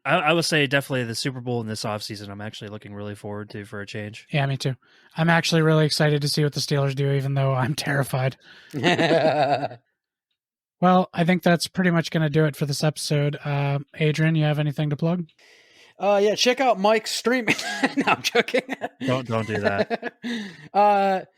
I would say definitely the Super Bowl in this offseason. I'm actually looking really forward to for a change. Yeah, me too. I'm actually really excited to see what the Steelers do, even though I'm terrified. Well, I think that's pretty much going to do it for this episode. Adrian, you have anything to plug? Yeah, check out Mike's stream. No, I'm joking. Don't do that.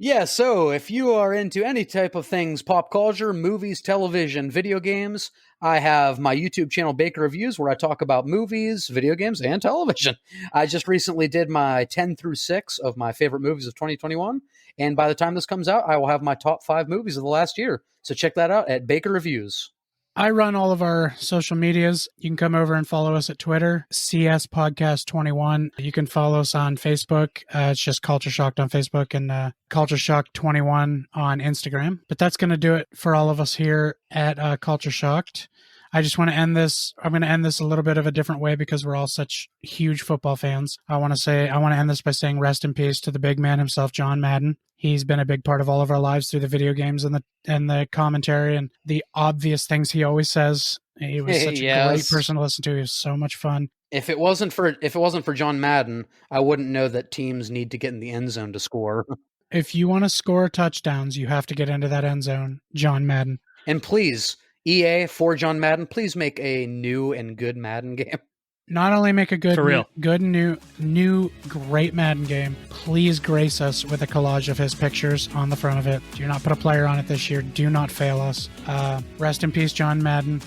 Yeah, so if you are into any type of things, pop culture, movies, television, video games, I have my YouTube channel, Baker Reviews, where I talk about movies, video games, and television. I just recently did my 10 through 6 of my favorite movies of 2021, and by the time this comes out, I will have my top 5 movies of the last year. So check that out at Baker Reviews. I run all of our social medias. You can come over and follow us at Twitter, CS Podcast 21. You can follow us on Facebook. It's just Culture Shocked on Facebook and Culture Shocked 21 on Instagram. But that's going to do it for all of us here at Culture Shocked. I just want to end this. I'm going to end this a little bit of a different way because we're all such huge football fans. I want to end this by saying rest in peace to the big man himself, John Madden. He's been a big part of all of our lives through the video games and the commentary and the obvious things he always says. He was such a great person to listen to. He was so much fun. If it wasn't for John Madden, I wouldn't know that teams need to get in the end zone to score. If you want to score touchdowns, you have to get into that end zone, John Madden. And please, EA for John Madden, please make a new and good Madden game. Not only make a good new great Madden game, please grace us with a collage of his pictures on the front of it. Do not put a player on it this year. Do not fail us. Rest in peace, John Madden.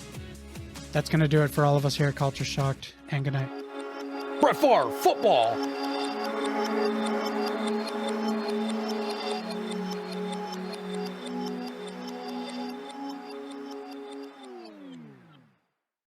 That's going to do it for all of us here at Culture Shocked. And good night. Brett Favre, football.